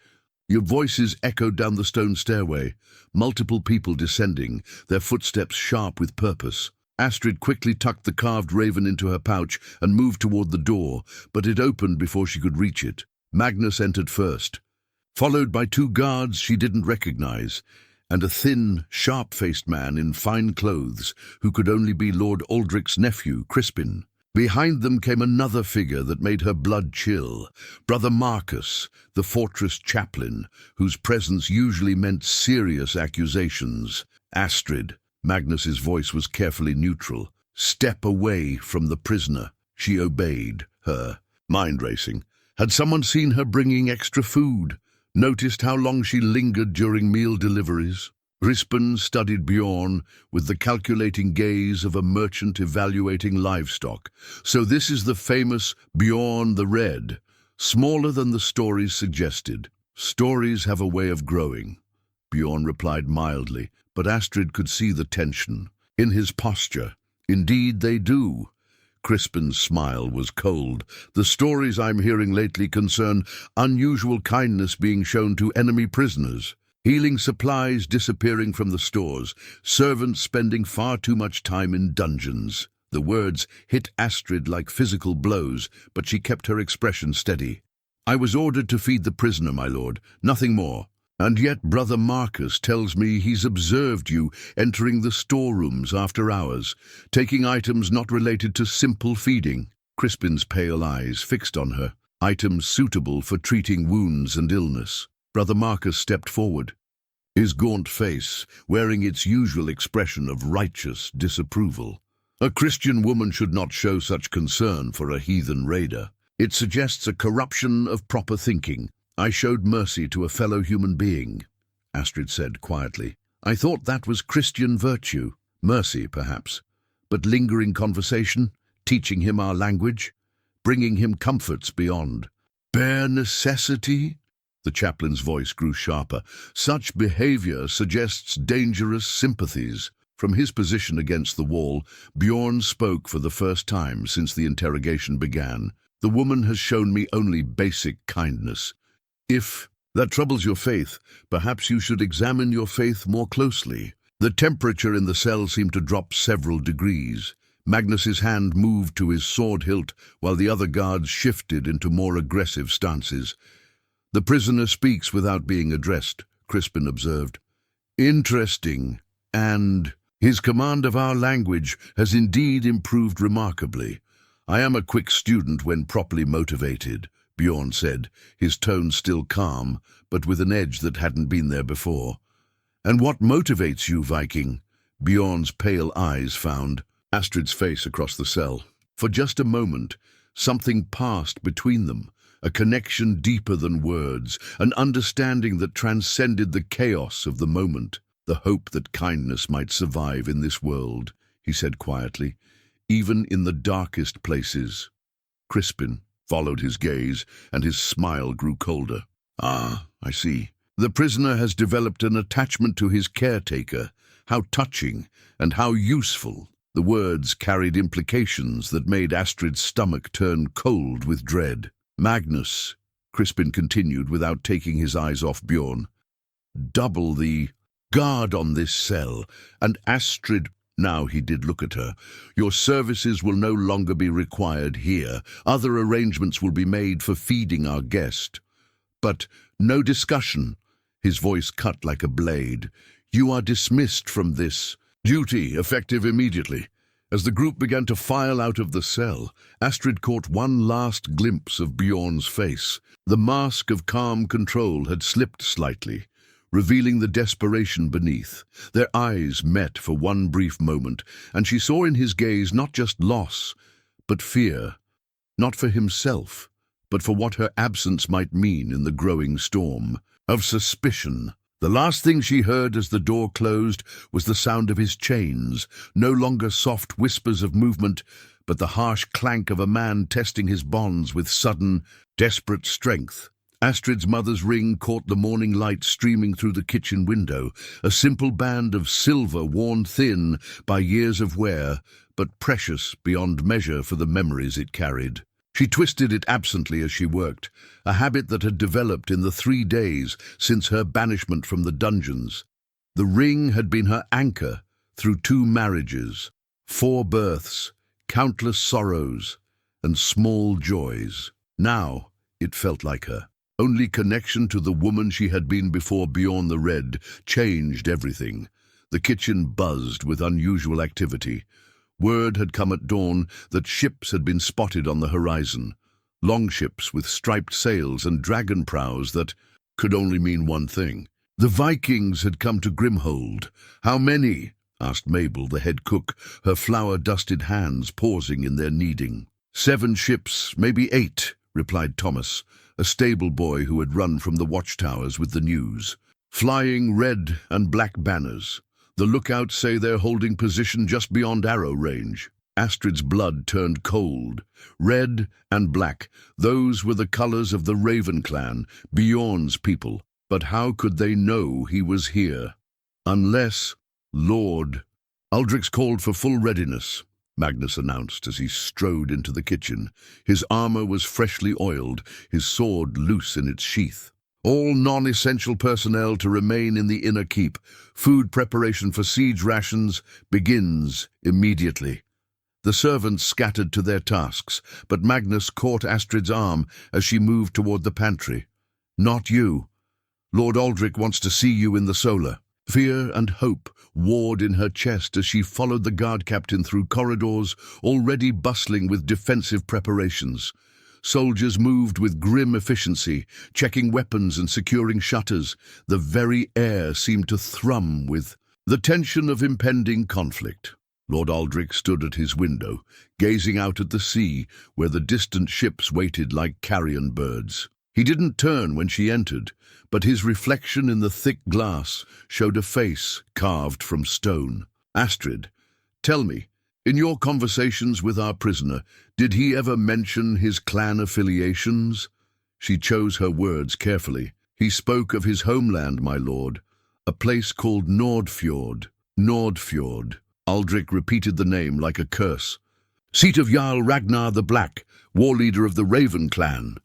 your voices echoed down the stone stairway, multiple people descending, their footsteps sharp with purpose. Astrid quickly tucked the carved raven into her pouch and moved toward the door, but it opened before she could reach it. Magnus entered first, followed by 2 guards she didn't recognize, and a thin, sharp-faced man in fine clothes who could only be Lord Aldrich's nephew, Crispin. Behind them came another figure that made her blood chill, Brother Marcus, the fortress chaplain, whose presence usually meant serious accusations. Astrid, Magnus's voice was carefully neutral. Step away from the prisoner. She obeyed, her mind racing. Had someone seen her bringing extra food? Noticed how long she lingered during meal deliveries? Crispin studied Bjorn with the calculating gaze of a merchant evaluating livestock. So this is the famous Bjorn the Red, smaller than the stories suggested. Stories have a way of growing, Bjorn replied mildly, but Astrid could see the tension in his posture. Indeed they do. Crispin's smile was cold. The stories I'm hearing lately concern unusual kindness being shown to enemy prisoners. Healing supplies disappearing from the stores, servants spending far too much time in dungeons. The words hit Astrid like physical blows, but she kept her expression steady. I was ordered to feed the prisoner, my lord, nothing more. And yet Brother Marcus tells me he's observed you entering the storerooms after hours, taking items not related to simple feeding. Crispin's pale eyes fixed on her, items suitable for treating wounds and illness. Brother Marcus stepped forward, his gaunt face wearing its usual expression of righteous disapproval. A Christian woman should not show such concern for a heathen raider. It suggests a corruption of proper thinking. I showed mercy to a fellow human being, Astrid said quietly. I thought that was Christian virtue. Mercy, perhaps, but lingering conversation, teaching him our language, bringing him comforts beyond. Bare necessity? The chaplain's voice grew sharper. Such behavior suggests dangerous sympathies. From his position against the wall, Bjorn spoke for the first time since the interrogation began. The woman has shown me only basic kindness. If that troubles your faith, perhaps you should examine your faith more closely. The temperature in the cell seemed to drop several degrees. Magnus's hand moved to his sword hilt while the other guards shifted into more aggressive stances. The prisoner speaks without being addressed, Crispin observed. Interesting. And his command of our language has indeed improved remarkably. I am a quick student when properly motivated, Bjorn said, his tone still calm, but with an edge that hadn't been there before. And what motivates you, Viking? Bjorn's pale eyes found Astrid's face across the cell. For just a moment, something passed between them. A connection deeper than words, an understanding that transcended the chaos of the moment, the hope that kindness might survive in this world, he said quietly, even in the darkest places. Crispin followed his gaze, and his smile grew colder. Ah, I see. The prisoner has developed an attachment to his caretaker. How touching, and how useful. The words carried implications that made Astrid's stomach turn cold with dread. Magnus, Crispin continued without taking his eyes off Bjorn. Double the guard on this cell, and Astrid, now he did look at her, your services will no longer be required here. Other arrangements will be made for feeding our guest. But no discussion. His voice cut like a blade. You are dismissed from this duty, effective immediately. As the group began to file out of the cell, Astrid caught one last glimpse of Bjorn's face. The mask of calm control had slipped slightly, revealing the desperation beneath. Their eyes met for one brief moment, and she saw in his gaze not just loss, but fear. Not for himself, but for what her absence might mean in the growing storm of suspicion. The last thing she heard as the door closed was the sound of his chains, no longer soft whispers of movement, but the harsh clank of a man testing his bonds with sudden, desperate strength. Astrid's mother's ring caught the morning light streaming through the kitchen window, a simple band of silver worn thin by years of wear, but precious beyond measure for the memories it carried. She twisted it absently as she worked, a habit that had developed in the 3 days since her banishment from the dungeons. The ring had been her anchor through 2 marriages, 4 births, countless sorrows, and small joys. Now it felt like her only connection to the woman she had been before Bjorn the Red changed everything. The kitchen buzzed with unusual activity. Word had come at dawn that ships had been spotted on the horizon, longships with striped sails and dragon prows that could only mean one thing. The Vikings had come to Grimhold. How many? Asked Mabel, the head cook, her flour-dusted hands pausing in their kneading. 7 ships, maybe 8, replied Thomas, a stable boy who had run from the watchtowers with the news. Flying red and black banners. The lookouts say they're holding position just beyond arrow range. Astrid's blood turned cold. Red and black, those were the colors of the Raven clan, Bjorn's people. But how could they know he was here? Unless, Lord... Aldrich's called for full readiness, Magnus announced as he strode into the kitchen. His armor was freshly oiled, his sword loose in its sheath. All non-essential personnel to remain in the inner keep. Food preparation for siege rations begins immediately. The servants scattered to their tasks, but Magnus caught Astrid's arm as she moved toward the pantry. Not you. Lord Aldrich wants to see you in the solar. Fear and hope warred in her chest as she followed the guard captain through corridors already bustling with defensive preparations. Soldiers moved with grim efficiency, checking weapons and securing shutters. The very air seemed to thrum with the tension of impending conflict. Lord Aldrich stood at his window, gazing out at the sea where the distant ships waited like carrion birds. He didn't turn when she entered, but his reflection in the thick glass showed a face carved from stone. Astrid, tell me, in your conversations with our prisoner, did he ever mention his clan affiliations? She chose her words carefully. He spoke of his homeland, my lord, a place called Nordfjord. Nordfjord. Aldrich repeated the name like a curse. Seat of Jarl Ragnar the Black, war leader of the Raven clan.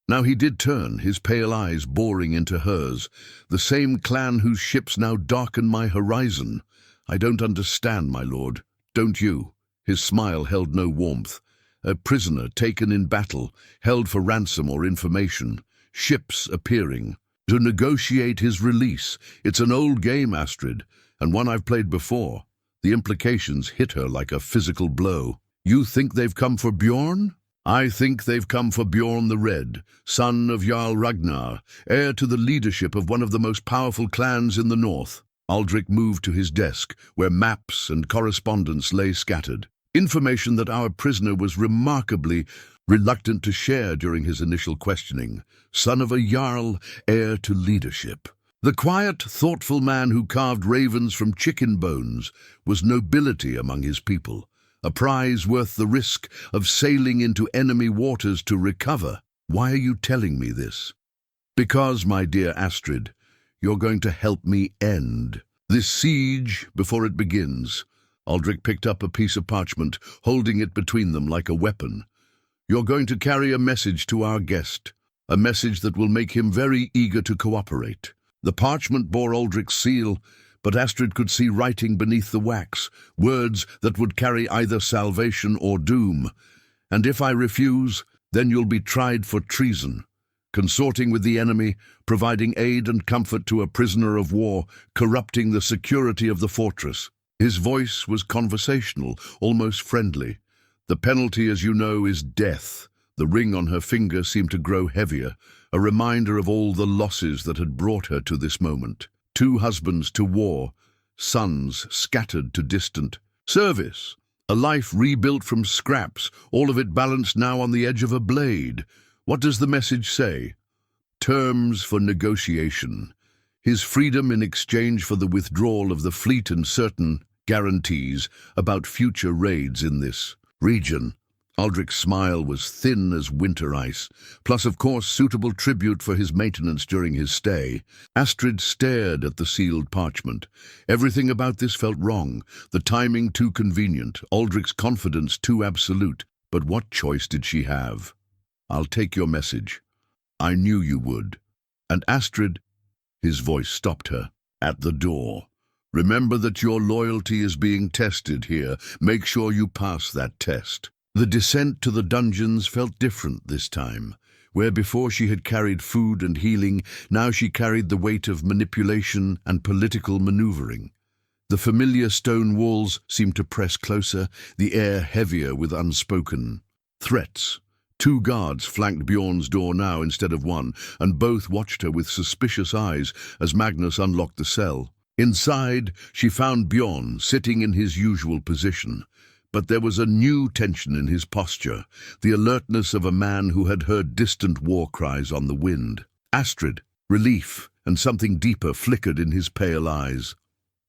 Now he did turn, his pale eyes boring into hers. The same clan whose ships now darken my horizon. I don't understand, my lord. Don't you? His smile held no warmth. A prisoner taken in battle, held for ransom or information. Ships appearing. To negotiate his release. It's an old game, Astrid, and one I've played before. The implications hit her like a physical blow. You think they've come for Bjorn? I think they've come for Bjorn the Red, son of Jarl Ragnar, heir to the leadership of one of the most powerful clans in the north. Aldrich moved to his desk, where maps and correspondence lay scattered. Information that our prisoner was remarkably reluctant to share during his initial questioning. Son of a Jarl, heir to leadership. The quiet, thoughtful man who carved ravens from chicken bones was nobility among his people, a prize worth the risk of sailing into enemy waters to recover. Why are you telling me this? Because, my dear Astrid, you're going to help me end this siege before it begins. Aldrich picked up a piece of parchment, holding it between them like a weapon. You're going to carry a message to our guest, a message that will make him very eager to cooperate. The parchment bore Aldrich's seal, but Astrid could see writing beneath the wax, words that would carry either salvation or doom. And if I refuse, then you'll be tried for treason. Consorting with the enemy, providing aid and comfort to a prisoner of war, corrupting the security of the fortress. His voice was conversational, almost friendly. "The penalty, as you know, is death." The ring on her finger seemed to grow heavier, a reminder of all the losses that had brought her to this moment. 2 husbands to war, sons scattered to distant service, a life rebuilt from scraps, all of it balanced now on the edge of a blade. What does the message say? Terms for negotiation. His freedom in exchange for the withdrawal of the fleet and certain guarantees about future raids in this region. Aldrich's smile was thin as winter ice, plus, of course, suitable tribute for his maintenance during his stay. Astrid stared at the sealed parchment. Everything about this felt wrong, the timing too convenient, Aldrich's confidence too absolute. But what choice did she have? "I'll take your message. I knew you would." And Astrid, his voice stopped her, at the door. "Remember that your loyalty is being tested here. Make sure you pass that test." The descent to the dungeons felt different this time. Where before she had carried food and healing, now she carried the weight of manipulation and political maneuvering. The familiar stone walls seemed to press closer, the air heavier with unspoken threats. 2 guards flanked Bjorn's door now instead of 1, and both watched her with suspicious eyes as Magnus unlocked the cell. Inside, she found Bjorn sitting in his usual position. But there was a new tension in his posture, the alertness of a man who had heard distant war cries on the wind. Astrid, relief, and something deeper flickered in his pale eyes.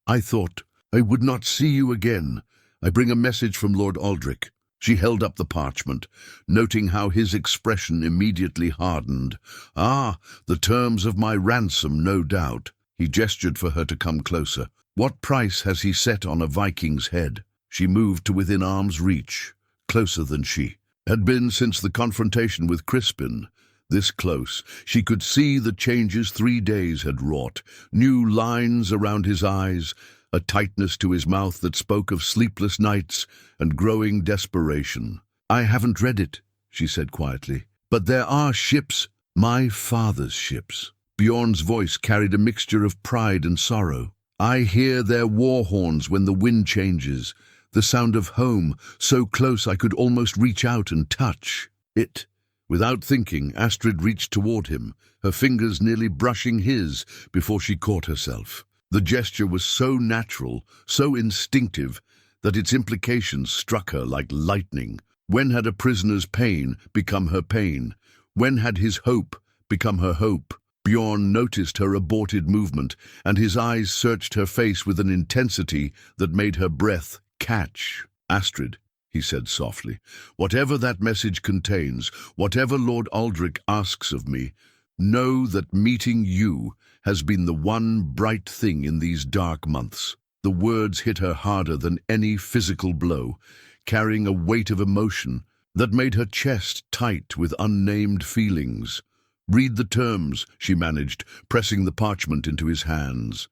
"I thought I would not see you again. I bring a message from Lord Aldrich." She held up the parchment, noting how his expression immediately hardened. "Ah, the terms of my ransom, no doubt." He gestured for her to come closer. "What price has he set on a Viking's head?" She moved to within arm's reach, closer than she had been since the confrontation with Crispin. This close, she could see the changes 3 days had wrought, new lines around his eyes, a tightness to his mouth that spoke of sleepless nights and growing desperation. "I haven't read it," she said quietly, "but there are ships, my father's ships." Bjorn's voice carried a mixture of pride and sorrow. "I hear their war horns when the wind changes, the sound of home, so close I could almost reach out and touch it." Without thinking, Astrid reached toward him, her fingers nearly brushing his before she caught herself. The gesture was so natural, so instinctive, that its implications struck her like lightning. When had a prisoner's pain become her pain? When had his hope become her hope? Bjorn noticed her aborted movement, and his eyes searched her face with an intensity that made her breath catch. "Astrid," he said softly, "whatever that message contains, whatever Lord Aldrich asks of me, know that meeting you has been the one bright thing in these dark months." The words hit her harder than any physical blow, carrying a weight of emotion that made her chest tight with unnamed feelings. "Read the terms," she managed, pressing the parchment into his hands.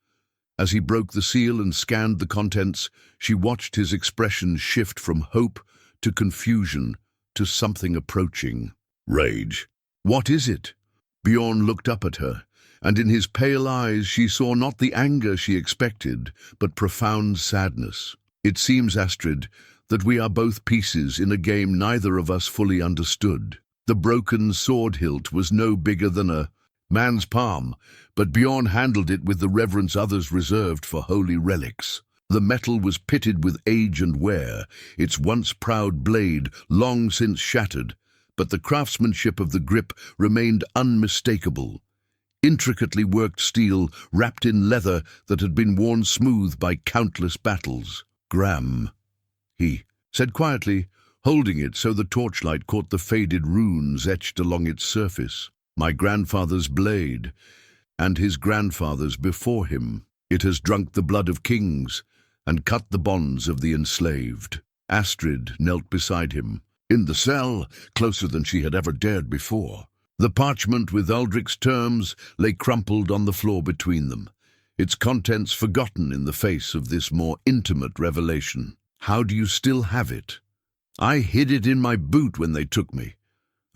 As he broke the seal and scanned the contents, she watched his expression shift from hope to confusion to something approaching rage. "What is it?" Bjorn looked up at her, and in his pale eyes she saw not the anger she expected, but profound sadness. "It seems, Astrid, that we are both pieces in a game neither of us fully understood." The broken sword hilt was no bigger than a man's palm, but Bjorn handled it with the reverence others reserved for holy relics. The metal was pitted with age and wear, its once proud blade long since shattered, but the craftsmanship of the grip remained unmistakable. Intricately worked steel wrapped in leather that had been worn smooth by countless battles. "Gram," he said quietly, holding it so the torchlight caught the faded runes etched along its surface. "My grandfather's blade, and his grandfather's before him. It has drunk the blood of kings and cut the bonds of the enslaved." Astrid knelt beside him, in the cell, closer than she had ever dared before. The parchment with Aldrich's terms lay crumpled on the floor between them, its contents forgotten in the face of this more intimate revelation. "How do you still have it?" "I hid it in my boot when they took me.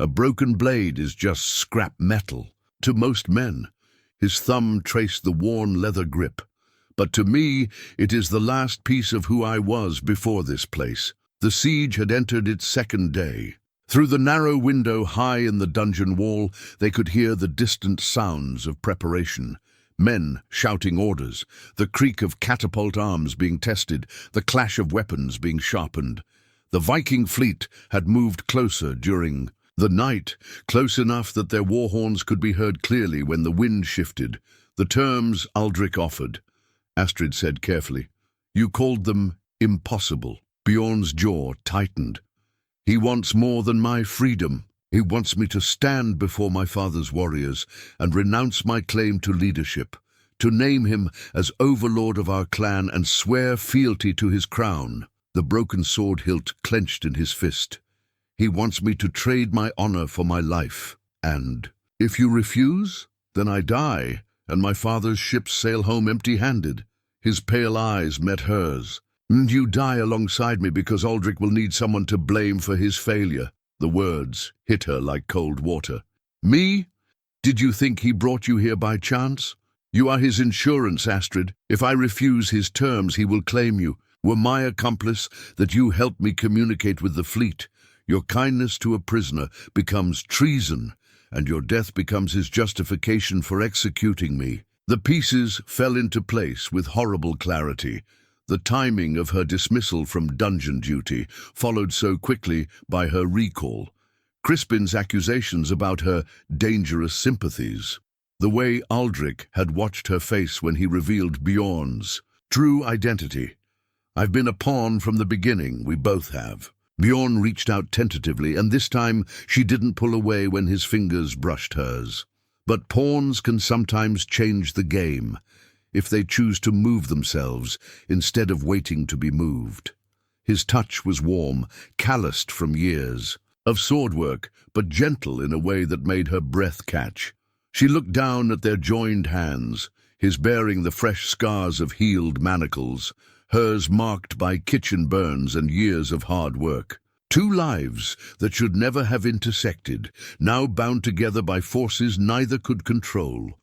A broken blade is just scrap metal to most men." His thumb traced the worn leather grip. but to me it is the last piece of who I was before this place. The siege had entered its second day. Through the narrow window high in the dungeon wall, they could hear the distant sounds of preparation. Men shouting orders, the creak of catapult arms being tested, the clash of weapons being sharpened. The Viking fleet had moved closer during the night, close enough that their war horns could be heard clearly when the wind shifted. The terms Aldrich offered. Astrid said carefully, "You called them impossible." Bjorn's jaw tightened. "He wants more than my freedom. He wants me to stand before my father's warriors and renounce my claim to leadership, to name him as overlord of our clan and swear fealty to his crown." The broken sword hilt clenched in his fist. "He wants me to trade my honor for my life. And if you refuse, then I die, and my father's ships sail home empty-handed." His pale eyes met hers. "And you die alongside me because Aldrich will need someone to blame for his failure." The words hit her like cold water. "Me? Did you think he brought you here by chance? You are his insurance, Astrid. If I refuse his terms, he will claim you. Were my accomplice that you helped me communicate with the fleet. Your kindness to a prisoner becomes treason, and your death becomes his justification for executing me." The pieces fell into place with horrible clarity. The timing of her dismissal from dungeon duty followed so quickly by her recall. Crispin's accusations about her dangerous sympathies. The way Aldrich had watched her face when he revealed Bjorn's true identity. "I've been a pawn from the beginning, we both have." Bjorn reached out tentatively, and this time she didn't pull away when his fingers brushed hers. But pawns can sometimes change the game, if they choose to move themselves instead of waiting to be moved. His touch was warm, calloused from years of sword work, but gentle in a way that made her breath catch. She looked down at their joined hands, his bearing the fresh scars of healed manacles, hers marked by kitchen burns and years of hard work. Two lives that should never have intersected, now bound together by forces neither could control.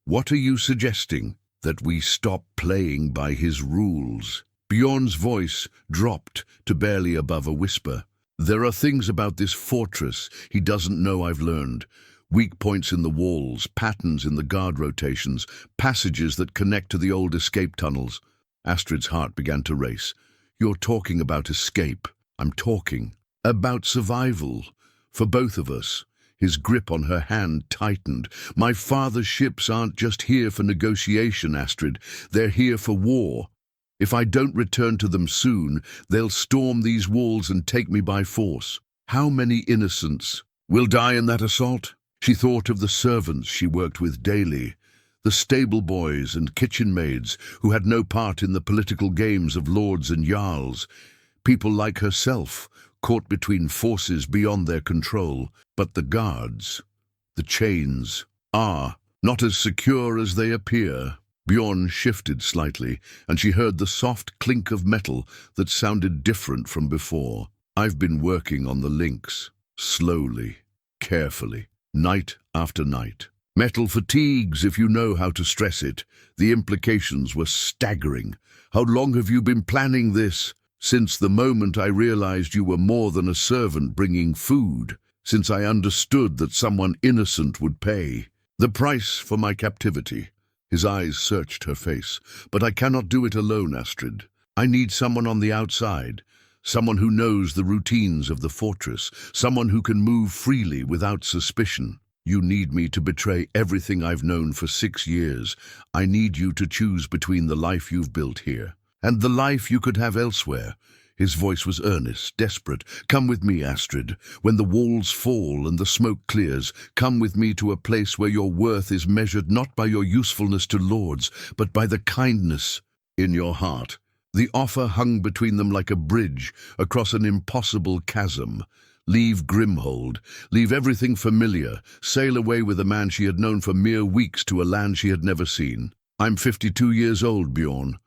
"What are you suggesting? That we stop playing by his rules?" Bjorn's voice dropped to barely above a whisper. "There are things about this fortress he doesn't know I've learned. Weak points in the walls, patterns in the guard rotations, passages that connect to the old escape tunnels." Astrid's heart began to race. "You're talking about escape. I'm talking about survival. For both of us." His grip on her hand tightened. "My father's ships aren't just here for negotiation, Astrid. They're here for war. If I don't return to them soon, they'll storm these walls and take me by force. How many innocents will die in that assault?" She thought of the servants she worked with daily, the stable boys and kitchen maids who had no part in the political games of lords and jarls. People like herself, caught between forces beyond their control. But the guards, the chains, are not as secure as they appear. Bjorn shifted slightly, and she heard the soft clink of metal that sounded different from before. "I've been working on the links, slowly, carefully, night after night. Metal fatigues if you know how to stress it." The implications were staggering. "How long have you been planning this?" "Since the moment I realized you were more than a servant bringing food. Since I understood that someone innocent would pay the price for my captivity." His eyes searched her face. "But I cannot do it alone, Astrid. I need someone on the outside, someone who knows the routines of the fortress, someone who can move freely without suspicion. You need me to betray everything I've known for 6 years. I need you to choose between the life you've built here and the life you could have elsewhere." His voice was earnest, desperate. "Come with me, Astrid. When the walls fall and the smoke clears, come with me to a place where your worth is measured not by your usefulness to lords, but by the kindness in your heart." The offer hung between them like a bridge across an impossible chasm. Leave Grimhold, leave everything familiar, sail away with a man she had known for mere weeks to a land she had never seen. "I'm 52 years old, Bjorn.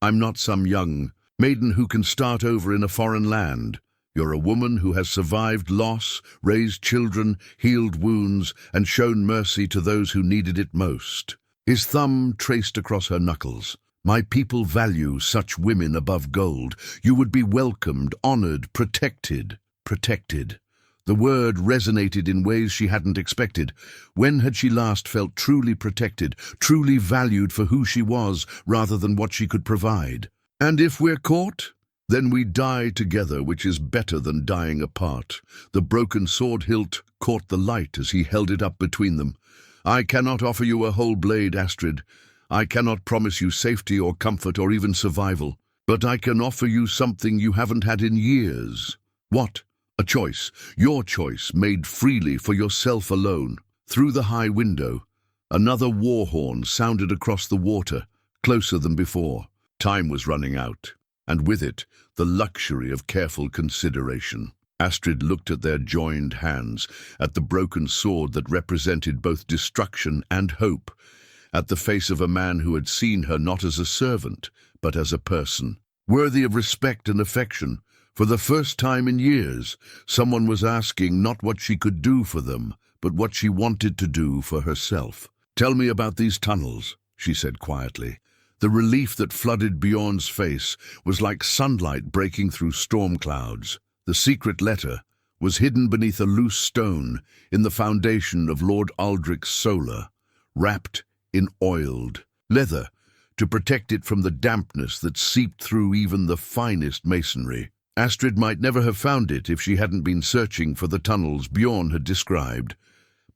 I'm not some young maiden who can start over in a foreign land. You're a woman who has survived loss, raised children, healed wounds, and shown mercy to those who needed it most." His thumb traced across her knuckles. My people value such women above gold. You would be welcomed, honored, protected. Protected. The word resonated in ways she hadn't expected. When had she last felt truly protected, truly valued for who she was rather than what she could provide? And if we're caught, then we die together, which is better than dying apart. The broken sword hilt caught the light as he held it up between them. I cannot offer you a whole blade, Astrid. I cannot promise you safety or comfort or even survival. But I can offer you something you haven't had in years. What? A choice. Your choice, made freely for yourself alone. Through the high window, another war horn sounded across the water, closer than before. Time was running out, and with it, the luxury of careful consideration. Astrid looked at their joined hands, at the broken sword that represented both destruction and hope, at the face of a man who had seen her not as a servant, but as a person, worthy of respect and affection. For the first time in years, someone was asking not what she could do for them, but what she wanted to do for herself. "Tell me about these tunnels," she said quietly. The relief that flooded Bjorn's face was like sunlight breaking through storm clouds. The secret letter was hidden beneath a loose stone in the foundation of Lord Aldrich's solar, wrapped in oiled leather to protect it from the dampness that seeped through even the finest masonry. Astrid might never have found it if she hadn't been searching for the tunnels Bjorn had described,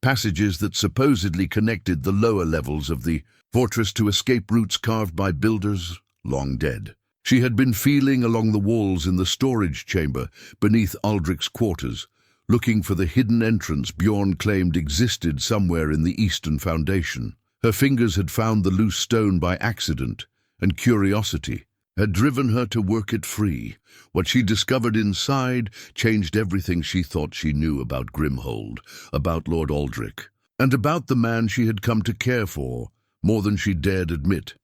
passages that supposedly connected the lower levels of the fortress to escape routes carved by builders long dead. She had been feeling along the walls in the storage chamber beneath Aldrich's quarters, looking for the hidden entrance Bjorn claimed existed somewhere in the eastern foundation. Her fingers had found the loose stone by accident, and curiosity had driven her to work it free. What she discovered inside changed everything she thought she knew about Grimhold, about Lord Aldrich, and about the man she had come to care for, more than she dared admit.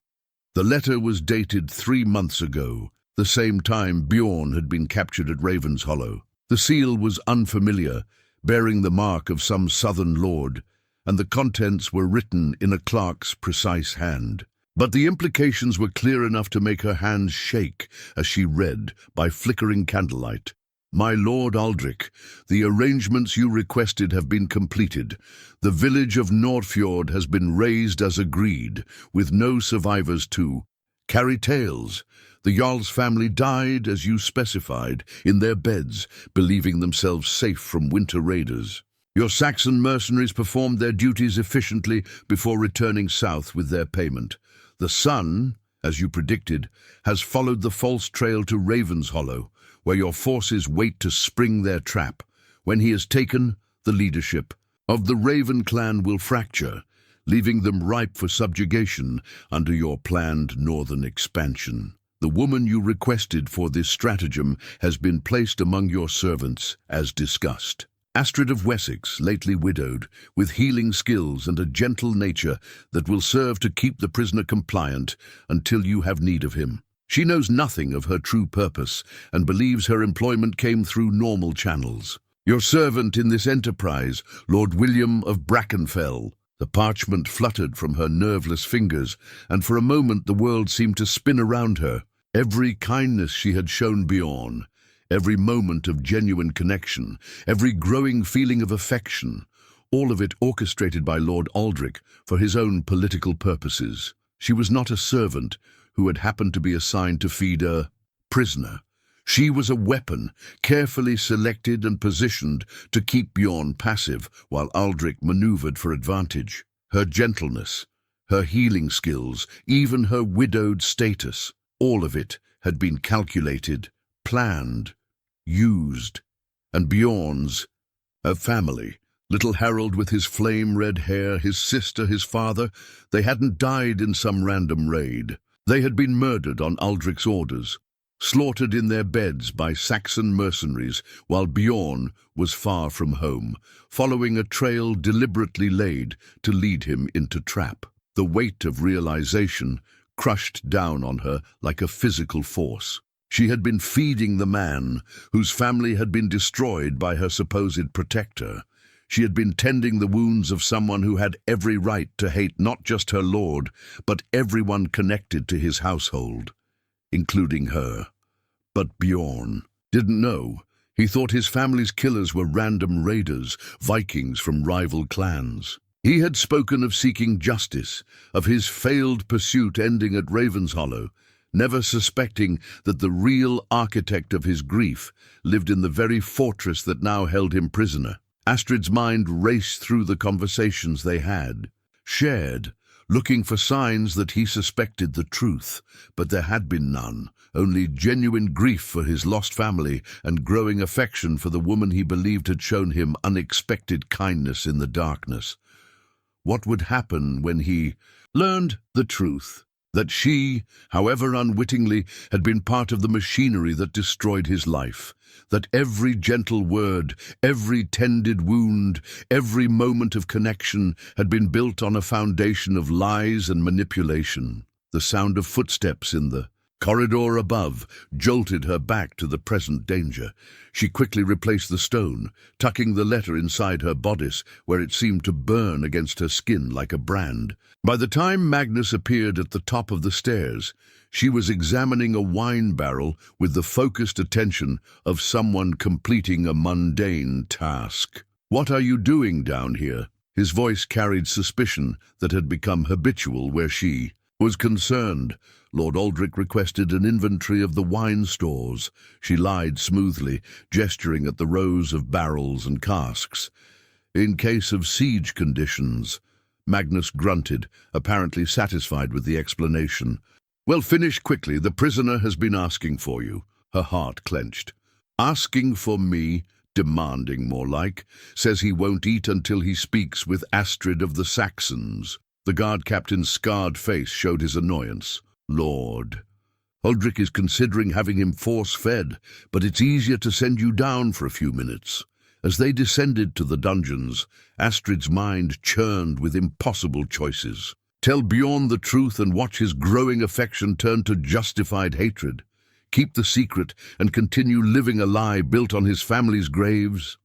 The letter was dated 3 months ago, the same time Bjorn had been captured at Raven's Hollow. The seal was unfamiliar, bearing the mark of some southern lord, and the contents were written in a clerk's precise hand. But the implications were clear enough to make her hands shake as she read, by flickering candlelight. "My Lord Aldrich, the arrangements you requested have been completed. The village of Nordfjord has been razed as agreed, with no survivors to carry tales. The Jarl's family died, as you specified, in their beds, believing themselves safe from winter raiders. Your Saxon mercenaries performed their duties efficiently before returning south with their payment. The sun, as you predicted, has followed the false trail to Raven's Hollow, where your forces wait to spring their trap. When he is taken, the leadership of the Raven clan will fracture, leaving them ripe for subjugation under your planned northern expansion. The woman you requested for this stratagem has been placed among your servants, as discussed. Astrid of Wessex, lately widowed, with healing skills and a gentle nature that will serve to keep the prisoner compliant until you have need of him. She knows nothing of her true purpose and believes her employment came through normal channels. Your servant in this enterprise, Lord William of Brackenfell." The parchment fluttered from her nerveless fingers, and for a moment the world seemed to spin around her. Every kindness she had shown Bjorn, every moment of genuine connection, every growing feeling of affection, all of it orchestrated by Lord Aldrich for his own political purposes. She was not a servant who had happened to be assigned to feed a prisoner. She was a weapon, carefully selected and positioned to keep Bjorn passive while Aldrich maneuvered for advantage. Her gentleness, her healing skills, even her widowed status, all of it had been calculated, planned, used. And Bjorn's, her family, little Harold with his flame-red hair, his sister, his father, they hadn't died in some random raid. They had been murdered on Aldrich's orders, slaughtered in their beds by Saxon mercenaries while Bjorn was far from home, following a trail deliberately laid to lead him into trap. The weight of realization crushed down on her like a physical force. She had been feeding the man whose family had been destroyed by her supposed protector. She had been tending the wounds of someone who had every right to hate not just her lord, but everyone connected to his household, including her. But Bjorn didn't know. He thought his family's killers were random raiders, Vikings from rival clans. He had spoken of seeking justice, of his failed pursuit ending at Ravenshollow, never suspecting that the real architect of his grief lived in the very fortress that now held him prisoner. Astrid's mind raced through the conversations they had, shared, looking for signs that he suspected the truth, but there had been none, only genuine grief for his lost family and growing affection for the woman he believed had shown him unexpected kindness in the darkness. What would happen when he learned the truth? That she, however unwittingly, had been part of the machinery that destroyed his life. That every gentle word, every tended wound, every moment of connection had been built on a foundation of lies and manipulation. The sound of footsteps in the corridor above jolted her back to the present danger. She quickly replaced the stone, tucking the letter inside her bodice, where it seemed to burn against her skin like a brand. By the time Magnus appeared at the top of the stairs, she was examining a wine barrel with the focused attention of someone completing a mundane task. "What are you doing down here?" His voice carried suspicion that had become habitual where she was concerned. Lord Aldrich requested an inventory of the wine stores. She lied smoothly, gesturing at the rows of barrels and casks. "In case of siege conditions." Magnus grunted, apparently satisfied with the explanation. "Well, finish quickly. The prisoner has been asking for you." Her heart clenched. "Asking for me? Demanding, more like. Says he won't eat until he speaks with Astrid of the Saxons." The guard captain's scarred face showed his annoyance. "Lord, Aldrich is considering having him force-fed, but it's easier to send you down for a few minutes." As they descended to the dungeons, Astrid's mind churned with impossible choices. Tell Bjorn the truth and watch his growing affection turn to justified hatred. Keep the secret and continue living a lie built on his family's graves.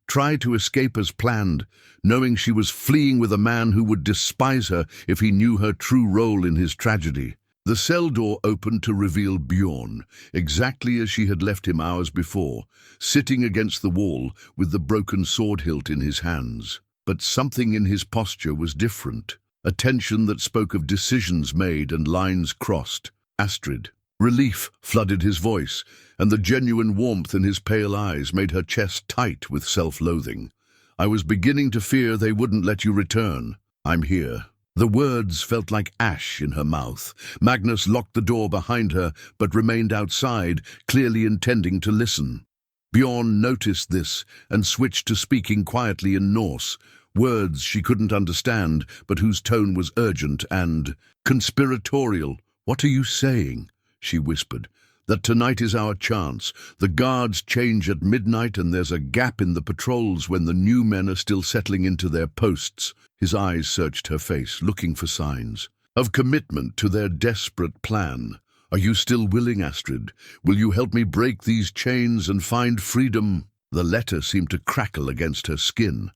Try to escape as planned, knowing she was fleeing with a man who would despise her if he knew her true role in his tragedy. The cell door opened to reveal Bjorn, exactly as she had left him hours before, sitting against the wall with the broken sword hilt in his hands. But something in his posture was different, a tension that spoke of decisions made and lines crossed. "Astrid." Relief flooded his voice, and the genuine warmth in his pale eyes made her chest tight with self-loathing. "I was beginning to fear they wouldn't let you return. I'm here." The words felt like ash in her mouth. Magnus locked the door behind her, but remained outside, clearly intending to listen. Bjorn noticed this and switched to speaking quietly in Norse, words she couldn't understand, but whose tone was urgent and conspiratorial. "What are you saying?" she whispered. "That tonight is our chance. The guards change at midnight and there's a gap in the patrols when the new men are still settling into their posts." His eyes searched her face, looking for signs of commitment to their desperate plan. "Are you still willing, Astrid? Will you help me break these chains and find freedom?" The letter seemed to crackle against her skin,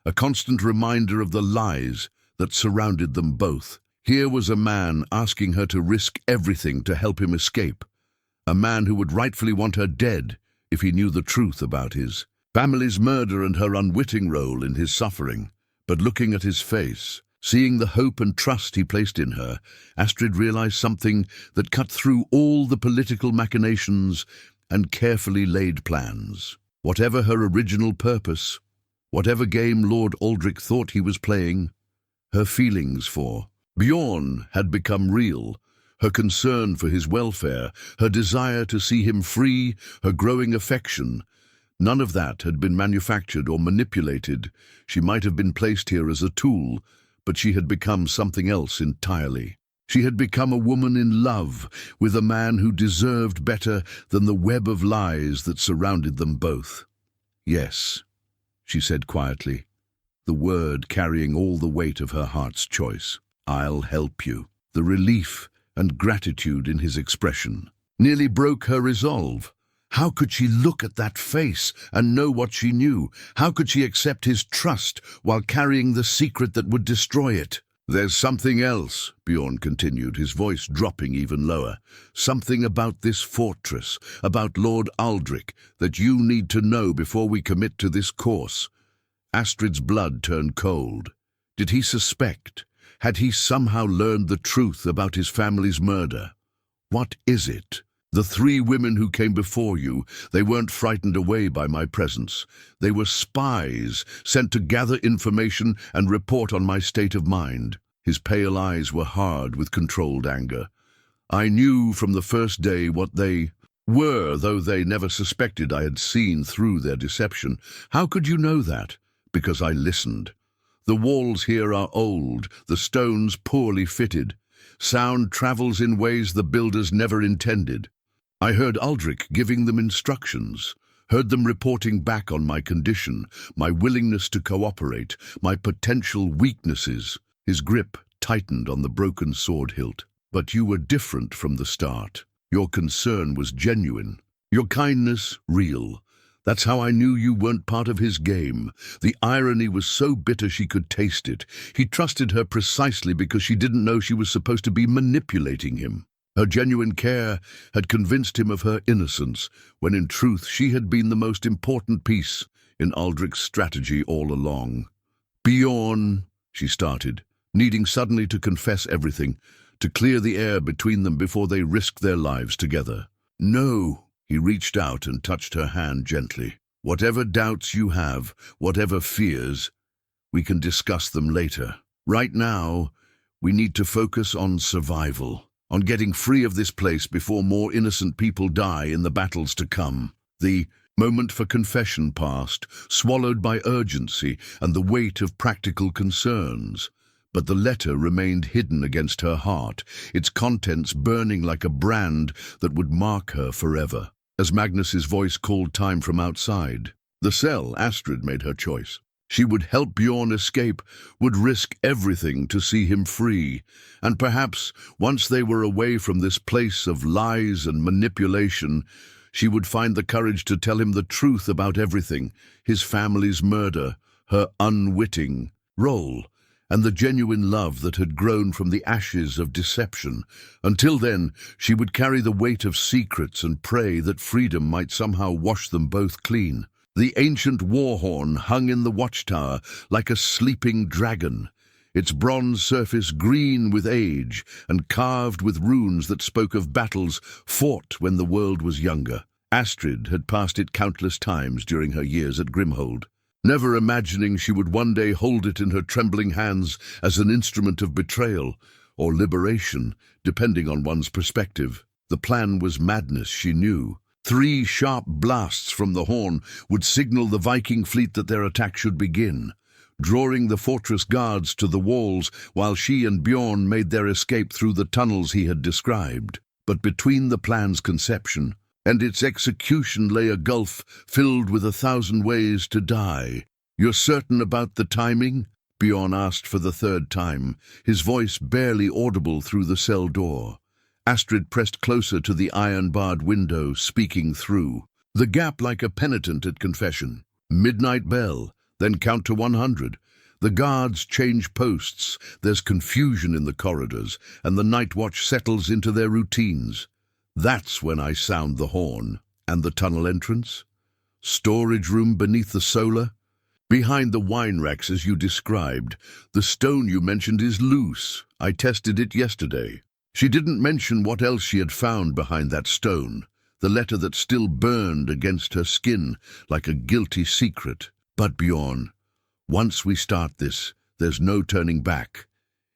a constant reminder of the lies that surrounded them both. Here was a man asking her to risk everything to help him escape, a man who would rightfully want her dead if he knew the truth about his family's murder and her unwitting role in his suffering. But looking at his face, seeing the hope and trust he placed in her, Astrid realized something that cut through all the political machinations and carefully laid plans. Whatever her original purpose, whatever game Lord Aldrich thought he was playing, her feelings for Bjorn had become real. Her concern for his welfare, her desire to see him free, her growing affection. None of that had been manufactured or manipulated. She might have been placed here as a tool, but she had become something else entirely. She had become a woman in love with a man who deserved better than the web of lies that surrounded them both. "Yes," she said quietly, the word carrying all the weight of her heart's choice. "I'll help you." The relief and gratitude in his expression nearly broke her resolve. How could she look at that face and know what she knew? How could she accept his trust while carrying the secret that would destroy it? "There's something else," Bjorn continued, his voice dropping even lower. "Something about this fortress, about Lord Aldrich, that you need to know before we commit to this course." Astrid's blood turned cold. Did he suspect? Had he somehow learned the truth about his family's murder? What is it? "The 3 women who came before you, they weren't frightened away by my presence. They were spies, sent to gather information and report on my state of mind." His pale eyes were hard with controlled anger. "I knew from the first day what they were, though they never suspected I had seen through their deception." "How could you know that?" "Because I listened. The walls here are old, the stones poorly fitted. Sound travels in ways the builders never intended. I heard Aldrich giving them instructions, heard them reporting back on my condition, my willingness to cooperate, my potential weaknesses." His grip tightened on the broken sword hilt. "But you were different from the start. Your concern was genuine. Your kindness, real. That's how I knew you weren't part of his game." The irony was so bitter she could taste it. He trusted her precisely because she didn't know she was supposed to be manipulating him. Her genuine care had convinced him of her innocence, when in truth she had been the most important piece in Aldrich's strategy all along. "Bjorn," she started, needing suddenly to confess everything, to clear the air between them before they risked their lives together. "No." He reached out and touched her hand gently. "Whatever doubts you have, whatever fears, we can discuss them later. Right now, we need to focus on survival, on getting free of this place before more innocent people die in the battles to come." The moment for confession passed, swallowed by urgency and the weight of practical concerns. But the letter remained hidden against her heart, its contents burning like a brand that would mark her forever. As Magnus's voice called time from outside, the cell, Astrid made her choice. She would help Bjorn escape, would risk everything to see him free. And perhaps, once they were away from this place of lies and manipulation, she would find the courage to tell him the truth about everything, his family's murder, her unwitting role, and the genuine love that had grown from the ashes of deception. Until then, she would carry the weight of secrets and pray that freedom might somehow wash them both clean. The ancient war horn hung in the watchtower like a sleeping dragon, its bronze surface green with age and carved with runes that spoke of battles fought when the world was younger. Astrid had passed it countless times during her years at Grimhold, never imagining she would one day hold it in her trembling hands as an instrument of betrayal or liberation, depending on one's perspective. The plan was madness, she knew. 3 sharp blasts from the horn would signal the Viking fleet that their attack should begin, drawing the fortress guards to the walls while she and Bjorn made their escape through the tunnels he had described. But between the plan's conception and its execution lay a gulf filled with 1,000 ways to die. "You're certain about the timing?" Bjorn asked for the 3rd time, his voice barely audible through the cell door. Astrid pressed closer to the iron-barred window, speaking through the gap like a penitent at confession. "Midnight bell, then count to 100. The guards change posts, there's confusion in the corridors, and the night watch settles into their routines. That's when I sound the horn." "And the tunnel entrance?" "Storage room beneath the solar?" "Behind the wine racks as you described. The stone you mentioned is loose. I tested it yesterday." She didn't mention what else she had found behind that stone, the letter that still burned against her skin like a guilty secret. "But Bjorn, once we start this, there's no turning back.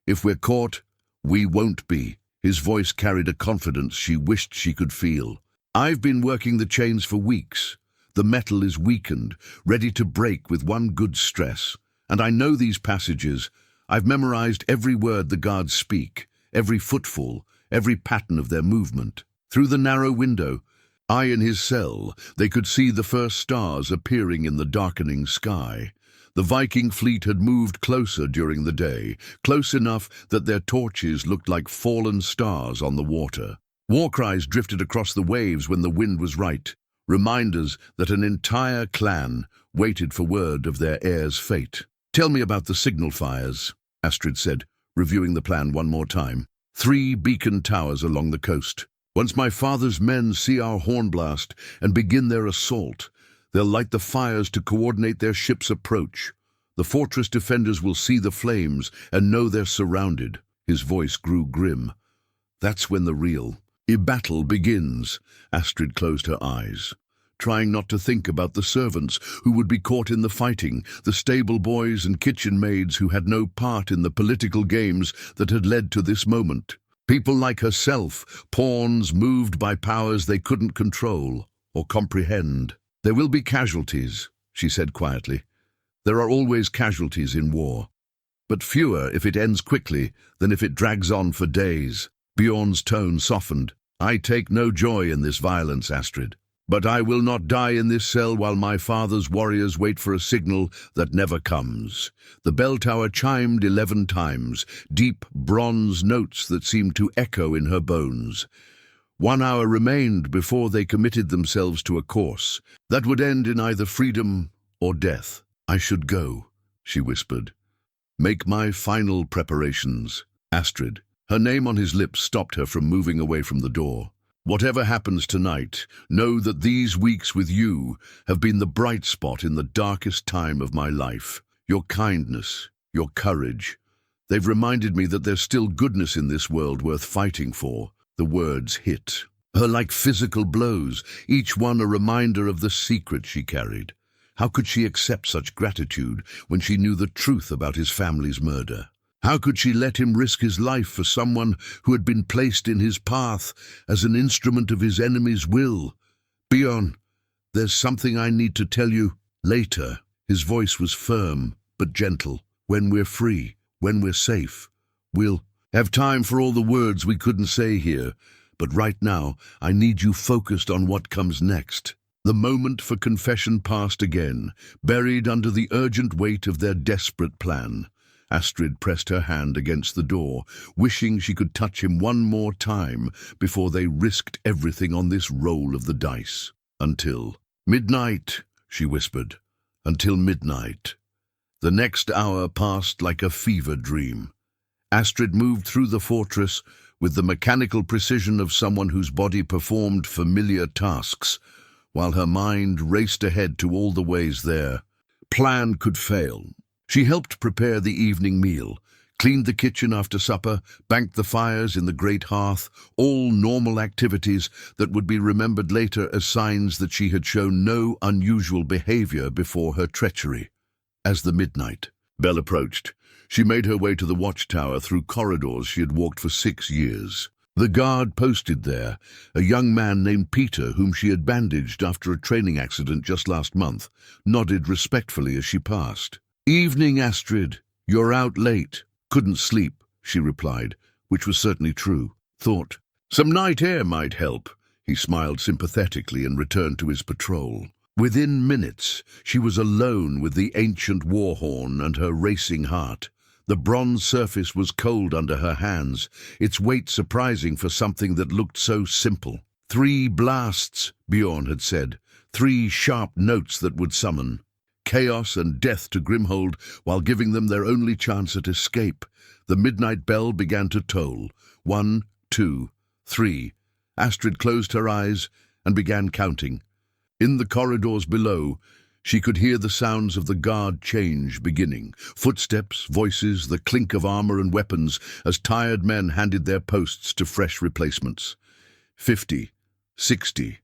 If we're caught, we won't be." His voice carried a confidence she wished she could feel. "I've been working the chains for weeks. The metal is weakened, ready to break with one good stress. And I know these passages. I've memorized every word the guards speak, every footfall, every pattern of their movement." Through the narrow window, in his cell, they could see the first stars appearing in the darkening sky. The Viking fleet had moved closer during the day, close enough that their torches looked like fallen stars on the water. War cries drifted across the waves when the wind was right. reminders that an entire clan waited for word of their heir's fate. "Tell me about the signal fires," Astrid said, reviewing the plan one more time. "3 beacon towers along the coast. Once my father's men see our hornblast and begin their assault, they'll light the fires to coordinate their ship's approach. The fortress defenders will see the flames and know they're surrounded." His voice grew grim. "That's when the real battle begins." Astrid closed her eyes, trying not to think about the servants who would be caught in the fighting, the stable boys and kitchen maids who had no part in the political games that had led to this moment. People like herself, pawns moved by powers they couldn't control or comprehend. "There will be casualties," she said quietly. "There are always casualties in war, but fewer if it ends quickly than if it drags on for days." Bjorn's tone softened. "I take no joy in this violence, Astrid. But I will not die in this cell while my father's warriors wait for a signal that never comes." The bell tower chimed 11 times, deep bronze notes that seemed to echo in her bones. 1 hour remained before they committed themselves to a course that would end in either freedom or death. "I should go," she whispered. "Make my final preparations." Astrid, her name on his lips, stopped her from moving away from the door. "Whatever happens tonight, know that these weeks with you have been the bright spot in the darkest time of my life. Your kindness, your courage, they've reminded me that there's still goodness in this world worth fighting for." The words hit her like physical blows, each one a reminder of the secret she carried. How could she accept such gratitude when she knew the truth about his family's murder? How could she let him risk his life for someone who had been placed in his path as an instrument of his enemy's will? "Bjorn, there's something I need to tell you later." His voice was firm but gentle. "When we're free, when we're safe, we'll have time for all the words we couldn't say here. But right now, I need you focused on what comes next." The moment for confession passed again, buried under the urgent weight of their desperate plan. Astrid pressed her hand against the door, wishing she could touch him one more time before they risked everything on this roll of the dice. "Until midnight," she whispered. "Until midnight." The next hour passed like a fever dream. Astrid moved through the fortress with the mechanical precision of someone whose body performed familiar tasks, while her mind raced ahead to all the ways their plan could fail. She helped prepare the evening meal, cleaned the kitchen after supper, banked the fires in the great hearth, all normal activities that would be remembered later as signs that she had shown no unusual behavior before her treachery. As the midnight bell approached, she made her way to the watchtower through corridors she had walked for 6 years. The guard posted there, a young man named Peter whom she had bandaged after a training accident just last month, nodded respectfully as she passed. "Evening, Astrid. You're out late." "Couldn't sleep," she replied, which was certainly true. Thought, "Some night air might help." He smiled sympathetically and returned to his patrol. Within minutes, she was alone with the ancient war horn and her racing heart. The bronze surface was cold under her hands, its weight surprising for something that looked so simple. 3 blasts, Bjorn had said, 3 sharp notes that would summon chaos and death to Grimhold while giving them their only chance at escape. The midnight bell began to toll. 1, 2, 3. Astrid closed her eyes and began counting. In the corridors below, she could hear the sounds of the guard change beginning. Footsteps, voices, the clink of armor and weapons as tired men handed their posts to fresh replacements. 50, 60,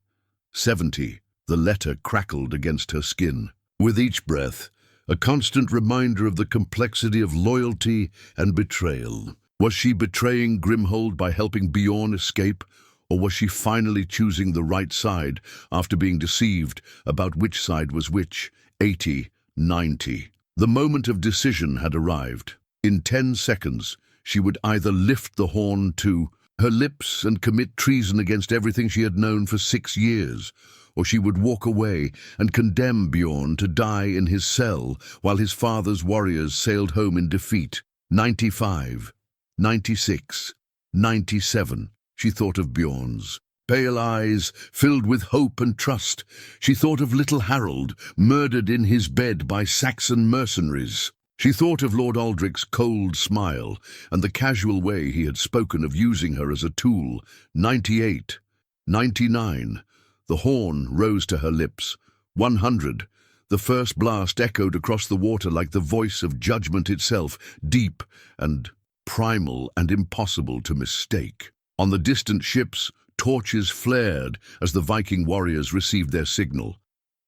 70. The letter crackled against her skin. With each breath, a constant reminder of the complexity of loyalty and betrayal. Was she betraying Grimhold by helping Bjorn escape, or was she finally choosing the right side after being deceived about which side was which? 80, 90. The moment of decision had arrived. In 10 seconds, she would either lift the horn to her lips and commit treason against everything she had known for 6 years, or she would walk away and condemn Bjorn to die in his cell while his father's warriors sailed home in defeat. 95, 96, 97. She thought of Bjorn's pale eyes filled with hope and trust. She thought of little Harold, murdered in his bed by Saxon mercenaries. She thought of Lord Aldrich's cold smile and the casual way he had spoken of using her as a tool. 98, 99. The horn rose to her lips. 100. The first blast echoed across the water like the voice of judgment itself, deep and primal and impossible to mistake. On the distant ships, torches flared as the Viking warriors received their signal.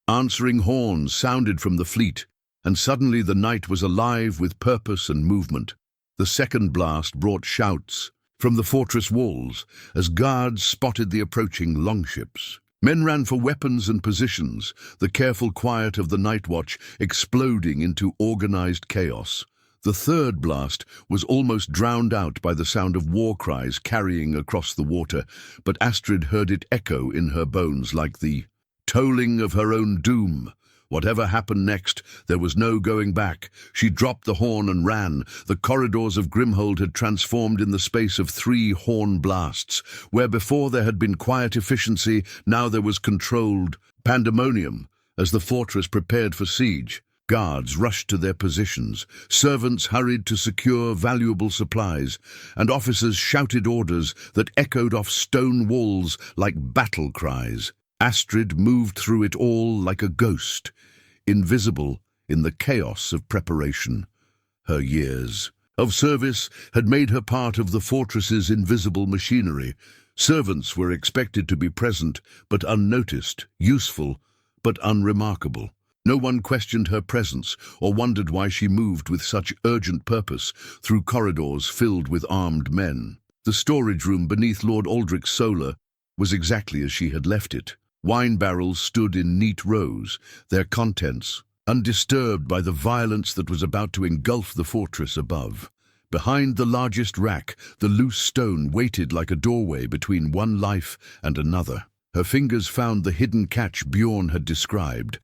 Answering horns sounded from the fleet, and suddenly the night was alive with purpose and movement. The second blast brought shouts from the fortress walls as guards spotted the approaching longships. Men ran for weapons and positions, the careful quiet of the night watch exploding into organized chaos. The third blast was almost drowned out by the sound of war cries carrying across the water, but Astrid heard it echo in her bones like the tolling of her own doom. Whatever happened next, there was no going back. She dropped the horn and ran. The corridors of Grimhold had transformed in the space of 3 horn blasts. Where before there had been quiet efficiency, now there was controlled pandemonium as the fortress prepared for siege. Guards rushed to their positions, servants hurried to secure valuable supplies, and officers shouted orders that echoed off stone walls like battle cries. Astrid moved through it all like a ghost, invisible in the chaos of preparation. Her years of service had made her part of the fortress's invisible machinery. Servants were expected to be present but unnoticed, useful but unremarkable. No one questioned her presence or wondered why she moved with such urgent purpose through corridors filled with armed men. The storage room beneath Lord Aldrich's solar was exactly as she had left it. Wine barrels stood in neat rows, their contents undisturbed by the violence that was about to engulf the fortress above. Behind the largest rack, the loose stone waited like a doorway between one life and another. Her fingers found the hidden catch Bjorn had described,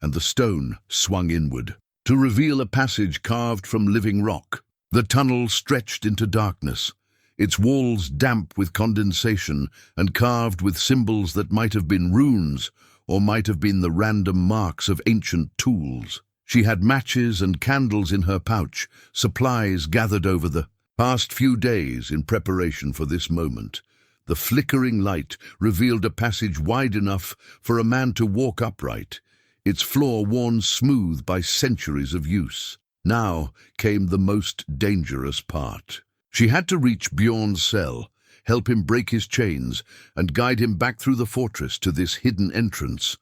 and the stone swung inward to reveal a passage carved from living rock. The tunnel stretched into darkness, its walls damp with condensation and carved with symbols that might have been runes or might have been the random marks of ancient tools. She had matches and candles in her pouch, supplies gathered over the past few days in preparation for this moment. The flickering light revealed a passage wide enough for a man to walk upright, its floor worn smooth by centuries of use. Now came the most dangerous part. She had to reach Bjorn's cell, help him break his chains, and guide him back through the fortress to this hidden entrance,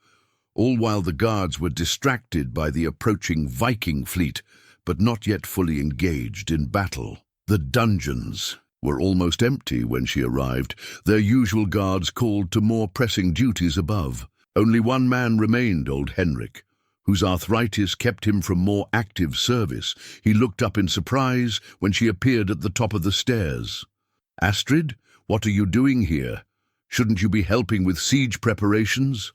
all while the guards were distracted by the approaching Viking fleet, but not yet fully engaged in battle. The dungeons were almost empty when she arrived, their usual guards called to more pressing duties above. Only one man remained, old Henrik, whose arthritis kept him from more active service. He looked up in surprise when she appeared at the top of the stairs. "Astrid, what are you doing here? Shouldn't you be helping with siege preparations?"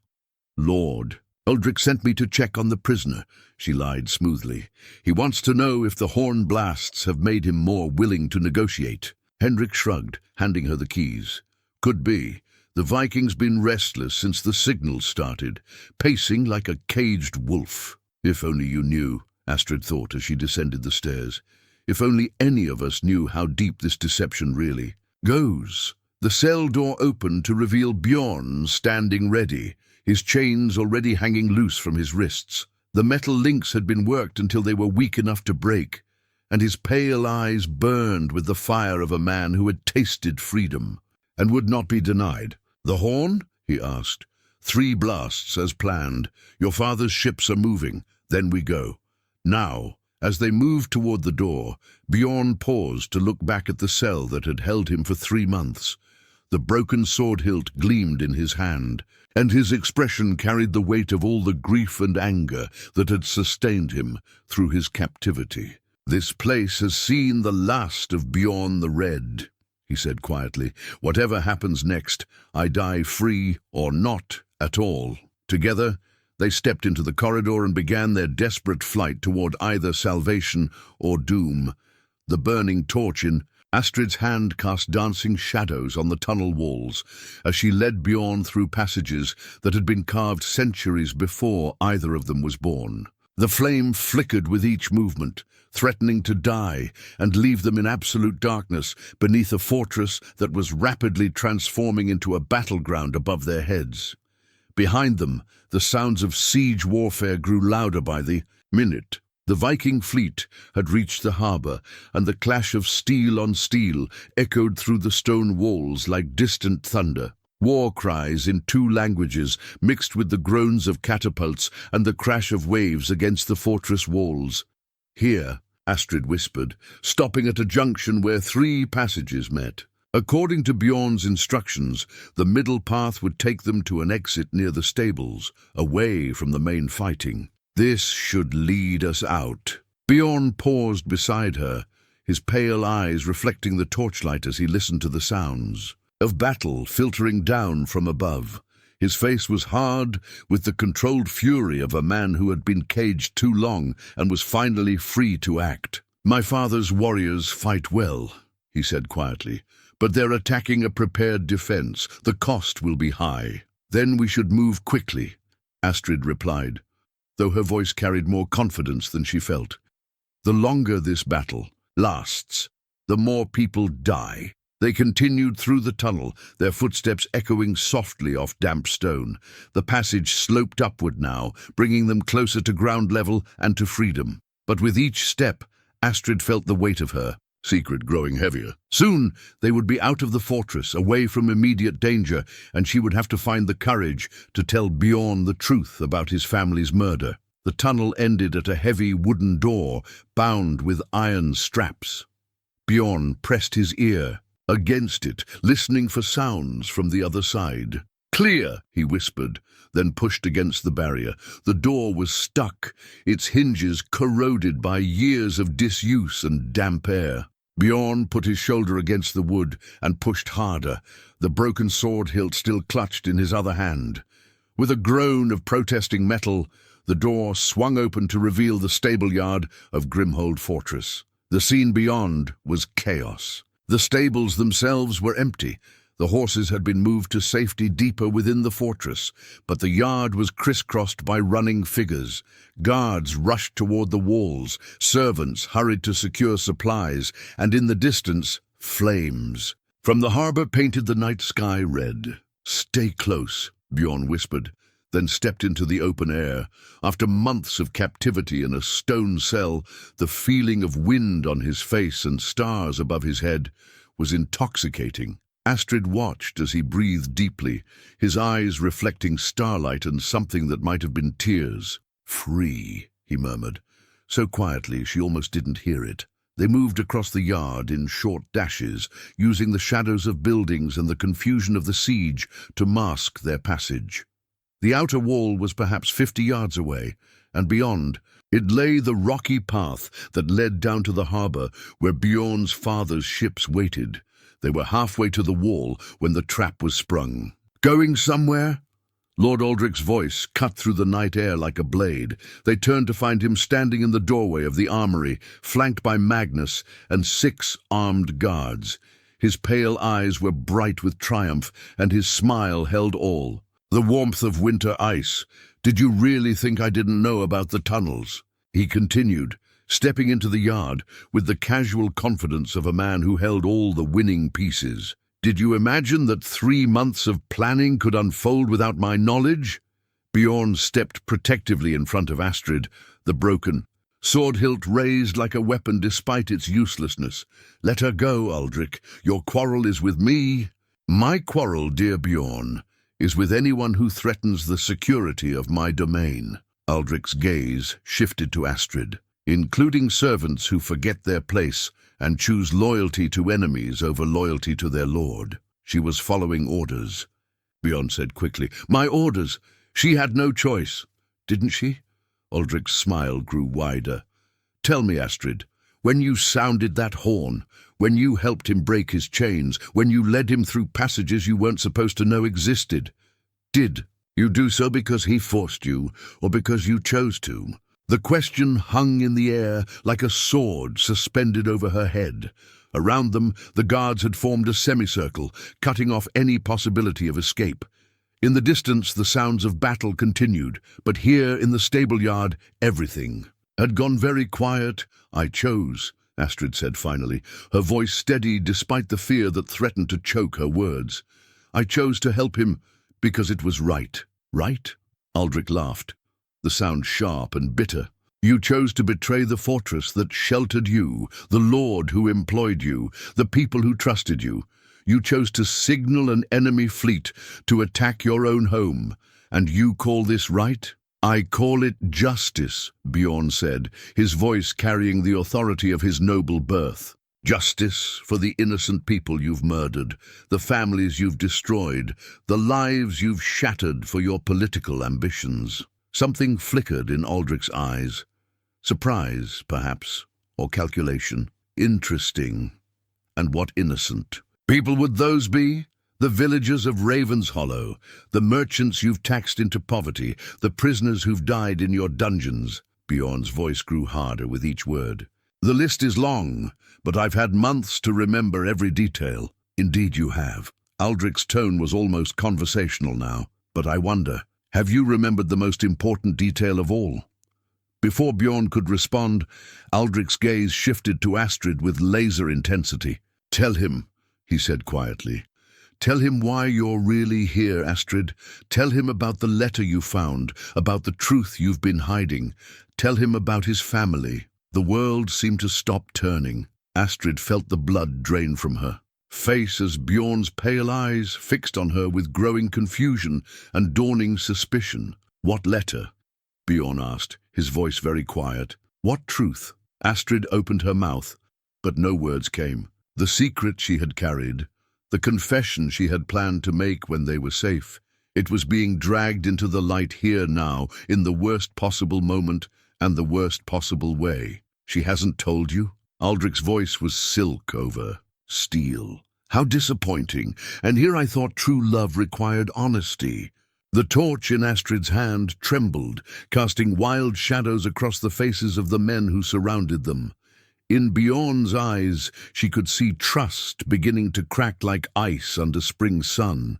"Lord, Aldrich sent me to check on the prisoner," she lied smoothly. "He wants to know if the horn blasts have made him more willing to negotiate." Henrik shrugged, handing her the keys. "Could be. The Viking's been restless since the signal started, pacing like a caged wolf." "If only you knew," Astrid thought as she descended the stairs. "If only any of us knew how deep this deception really goes." The cell door opened to reveal Bjorn standing ready, his chains already hanging loose from his wrists. The metal links had been worked until they were weak enough to break, and his pale eyes burned with the fire of a man who had tasted freedom and would not be denied. "The horn?" he asked. "3 blasts as planned. Your father's ships are moving. Then we go." Now, as they moved toward the door, Bjorn paused to look back at the cell that had held him for 3 months. The broken sword hilt gleamed in his hand, and his expression carried the weight of all the grief and anger that had sustained him through his captivity. "This place has seen the last of Bjorn the Red," he said quietly. "Whatever happens next, I die free or not at all." Together, they stepped into the corridor and began their desperate flight toward either salvation or doom. The burning torch in Astrid's hand cast dancing shadows on the tunnel walls as she led Bjorn through passages that had been carved centuries before either of them was born. The flame flickered with each movement, threatening to die and leave them in absolute darkness beneath a fortress that was rapidly transforming into a battleground above their heads. Behind them, the sounds of siege warfare grew louder by the minute. The Viking fleet had reached the harbour, and the clash of steel on steel echoed through the stone walls like distant thunder. War cries in two languages mixed with the groans of catapults and the crash of waves against the fortress walls. "Here," Astrid whispered, stopping at a junction where 3 passages met. According to Bjorn's instructions, the middle path would take them to an exit near the stables, away from the main fighting. "This should lead us out." Bjorn paused beside her, his pale eyes reflecting the torchlight as he listened to the sounds of battle filtering down from above. His face was hard with the controlled fury of a man who had been caged too long and was finally free to act. "My father's warriors fight well," he said quietly, "but they're attacking a prepared defense. The cost will be high." "Then we should move quickly," Astrid replied, though her voice carried more confidence than she felt. "The longer this battle lasts, the more people die." They continued through the tunnel, their footsteps echoing softly off damp stone. The passage sloped upward now, bringing them closer to ground level and to freedom. But with each step, Astrid felt the weight of her secret growing heavier. Soon they would be out of the fortress, away from immediate danger, and she would have to find the courage to tell Bjorn the truth about his family's murder. The tunnel ended at a heavy wooden door, bound with iron straps. Bjorn pressed his ear against it, listening for sounds from the other side. "Clear," he whispered, then pushed against the barrier. The door was stuck, its hinges corroded by years of disuse and damp air. Bjorn put his shoulder against the wood and pushed harder, the broken sword hilt still clutched in his other hand. With a groan of protesting metal, the door swung open to reveal the stable-yard of Grimhold Fortress. The scene beyond was chaos. The stables themselves were empty. The horses had been moved to safety deeper within the fortress, but the yard was crisscrossed by running figures. Guards rushed toward the walls, servants hurried to secure supplies, and in the distance, flames. From the harbour painted the night sky red. "Stay close," Bjorn whispered, then stepped into the open air. After months of captivity in a stone cell, the feeling of wind on his face and stars above his head was intoxicating. Astrid watched as he breathed deeply, his eyes reflecting starlight and something that might have been tears. "Free," he murmured, so quietly she almost didn't hear it. They moved across the yard in short dashes, using the shadows of buildings and the confusion of the siege to mask their passage. The outer wall was perhaps 50 yards away, and beyond, it lay the rocky path that led down to the harbour where Bjorn's father's ships waited. They were halfway to the wall when the trap was sprung. "Going somewhere?" Lord Aldrich's voice cut through the night air like a blade. They turned to find him standing in the doorway of the armory, flanked by Magnus and 6 armed guards. His pale eyes were bright with triumph, and his smile held all. "The warmth of winter ice. Did you really think I didn't know about the tunnels?" He continued, stepping into the yard with the casual confidence of a man who held all the winning pieces. "Did you imagine that 3 months of planning could unfold without my knowledge?" Bjorn stepped protectively in front of Astrid, the broken sword hilt raised like a weapon despite its uselessness. "Let her go, Aldrich. Your quarrel is with me." "My quarrel, dear Bjorn, is with anyone who threatens the security of my domain." Aldrich's gaze shifted to Astrid, "including servants who forget their place and choose loyalty to enemies over loyalty to their lord." She was following orders. Bjorn said quickly, "My orders. She had no choice." "Didn't she?" Aldrich's smile grew wider. "Tell me, Astrid, when you sounded that horn, when you helped him break his chains, when you led him through passages you weren't supposed to know existed, did you do so because he forced you, or because you chose to?" The question hung in the air like a sword suspended over her head. Around them, the guards had formed a semicircle, cutting off any possibility of escape. In the distance, the sounds of battle continued, but here in the stable-yard, everything had gone very quiet. "I chose," Astrid said finally, her voice steady despite the fear that threatened to choke her words. "I chose to help him because it was right." "Right?" Aldrich laughed, the sound sharp and bitter. "You chose to betray the fortress that sheltered you, the lord who employed you, the people who trusted you. You chose to signal an enemy fleet to attack your own home, and you call this right?" "I call it justice," Bjorn said, his voice carrying the authority of his noble birth. "Justice for the innocent people you've murdered, the families you've destroyed, the lives you've shattered for your political ambitions." Something flickered in Aldrich's eyes. Surprise, perhaps, or calculation. Interesting. And what innocent people would those be? The villagers of Raven's Hollow, the merchants you've taxed into poverty, the prisoners who've died in your dungeons. Bjorn's voice grew harder with each word. "The list is long, but I've had months to remember every detail." "Indeed you have." Aldrich's tone was almost conversational now. "But I wonder, have you remembered the most important detail of all?" Before Bjorn could respond, Aldrich's gaze shifted to Astrid with laser intensity. "Tell him," he said quietly. "Tell him why you're really here, Astrid. Tell him about the letter you found, about the truth you've been hiding. Tell him about his family." The world seemed to stop turning. Astrid felt the blood drain from her face as Bjorn's pale eyes fixed on her with growing confusion and dawning suspicion. "What letter?" Bjorn asked, his voice very quiet. "What truth?" Astrid opened her mouth, but no words came. The secret she had carried, the confession she had planned to make when they were safe, it was being dragged into the light here now, in the worst possible moment and the worst possible way. "She hasn't told you?" Aldrich's voice was silk over steel. "How disappointing. And here I thought true love required honesty." The torch in Astrid's hand trembled, casting wild shadows across the faces of the men who surrounded them. In Bjorn's eyes, she could see trust beginning to crack like ice under spring sun.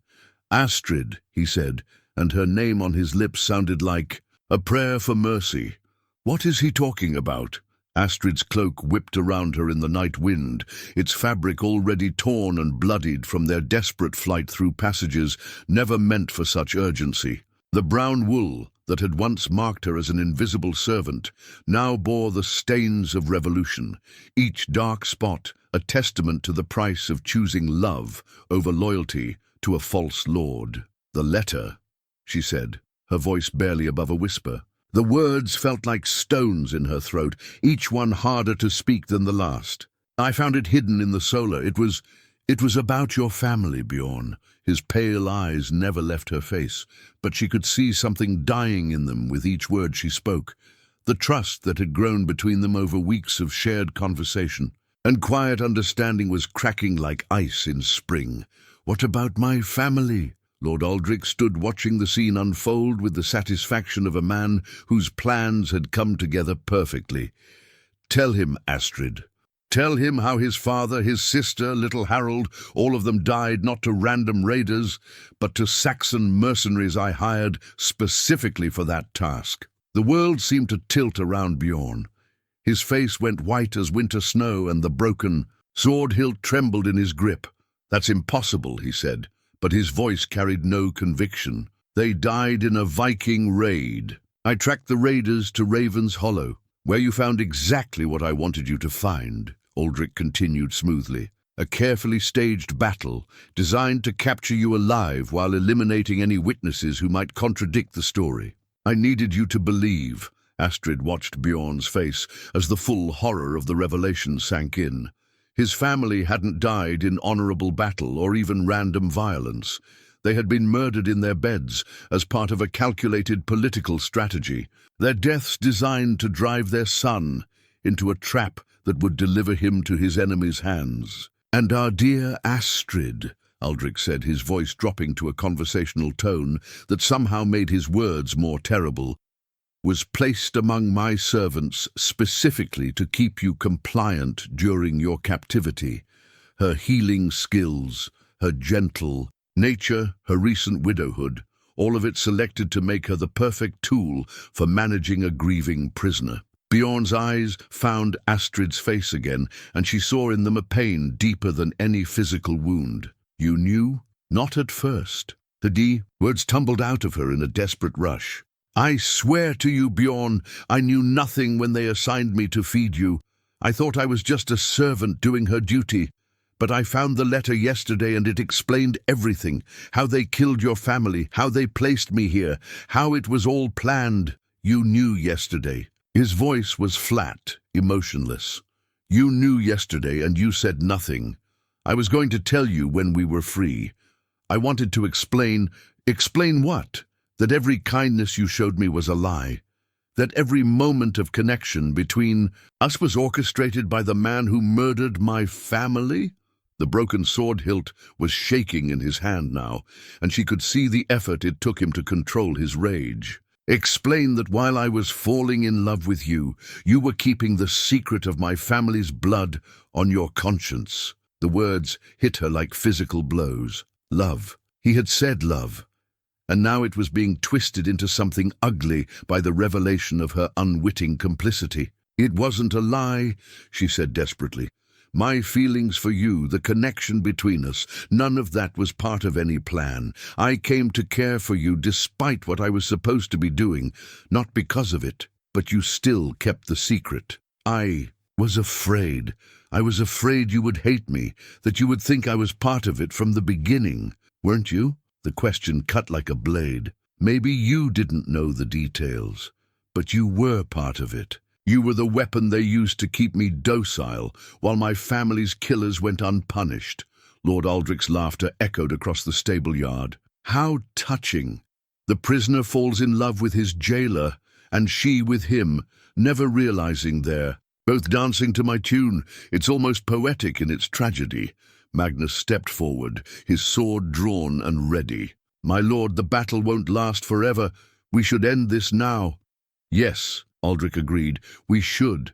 "Astrid," he said, and her name on his lips sounded like a prayer for mercy. "What is he talking about?" Astrid's cloak whipped around her in the night wind, its fabric already torn and bloodied from their desperate flight through passages never meant for such urgency. The brown wool that had once marked her as an invisible servant now bore the stains of revolution, each dark spot a testament to the price of choosing love over loyalty to a false lord. "The letter," she said, her voice barely above a whisper. The words felt like stones in her throat, each one harder to speak than the last. "I found it hidden in the solar. It was about your family, Bjorn." His pale eyes never left her face, but she could see something dying in them with each word she spoke. The trust that had grown between them over weeks of shared conversation and quiet understanding was cracking like ice in spring. "What about my family?" Lord Aldrich stood watching the scene unfold with the satisfaction of a man whose plans had come together perfectly. "Tell him, Astrid. Tell him how his father, his sister, little Harold, all of them died not to random raiders, but to Saxon mercenaries I hired specifically for that task." The world seemed to tilt around Bjorn. His face went white as winter snow, and the broken sword hilt trembled in his grip. "That's impossible," he said, but his voice carried no conviction. "They died in a Viking raid. I tracked the raiders to Raven's Hollow, where you found exactly what I wanted you to find," Aldrich continued smoothly. "A carefully staged battle designed to capture you alive while eliminating any witnesses who might contradict the story. I needed you to believe." Astrid watched Bjorn's face as the full horror of the revelation sank in. His family hadn't died in honorable battle or even random violence. They had been murdered in their beds as part of a calculated political strategy, their deaths designed to drive their son into a trap that would deliver him to his enemy's hands. "And our dear Astrid," Aldrich said, his voice dropping to a conversational tone that somehow made his words more terrible. was placed among my servants specifically to keep you compliant during your captivity. Her healing skills, her gentle nature, her recent widowhood, all of it selected to make her the perfect tool for managing a grieving prisoner. Bjorn's eyes found Astrid's face again, and she saw in them a pain deeper than any physical wound. You knew? Not at first. Words tumbled out of her in a desperate rush. I swear to you, Bjorn, I knew nothing when they assigned me to feed you. I thought I was just a servant doing her duty. But I found the letter yesterday and it explained everything. How they killed your family, how they placed me here, how it was all planned. You knew yesterday. His voice was flat, emotionless. You knew yesterday and you said nothing. I was going to tell you when we were free. I wanted to explain. Explain what? That every kindness you showed me was a lie. That every moment of connection between us was orchestrated by the man who murdered my family? The broken sword hilt was shaking in his hand now, and she could see the effort it took him to control his rage. Explain that while I was falling in love with you, you were keeping the secret of my family's blood on your conscience. The words hit her like physical blows. Love. He had said love. And now it was being twisted into something ugly by the revelation of her unwitting complicity. It wasn't a lie, she said desperately. My feelings for you, the connection between us, none of that was part of any plan. I came to care for you despite what I was supposed to be doing, not because of it, but you still kept the secret. I was afraid. I was afraid you would hate me, that you would think I was part of it from the beginning. Weren't you? The question cut like a blade. Maybe you didn't know the details, but you were part of it. You were the weapon they used to keep me docile, while my family's killers went unpunished. Lord Aldrich's laughter echoed across the stable yard. How touching! The prisoner falls in love with his jailer, and she with him, never realizing they're both dancing to my tune. It's almost poetic in its tragedy. Magnus stepped forward, his sword drawn and ready. My lord, the battle won't last forever. We should end this now. Yes, Aldrich agreed, we should.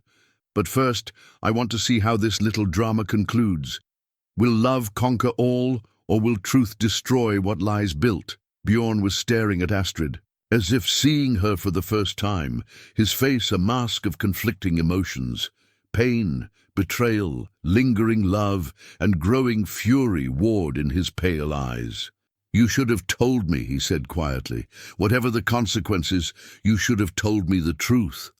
But first, I want to see how this little drama concludes. Will love conquer all, or will truth destroy what lies built? Bjorn was staring at Astrid, as if seeing her for the first time, his face a mask of conflicting emotions. Pain, betrayal, lingering love, and growing fury warred in his pale eyes. You should have told me, he said quietly. Whatever the consequences, you should have told me the truth.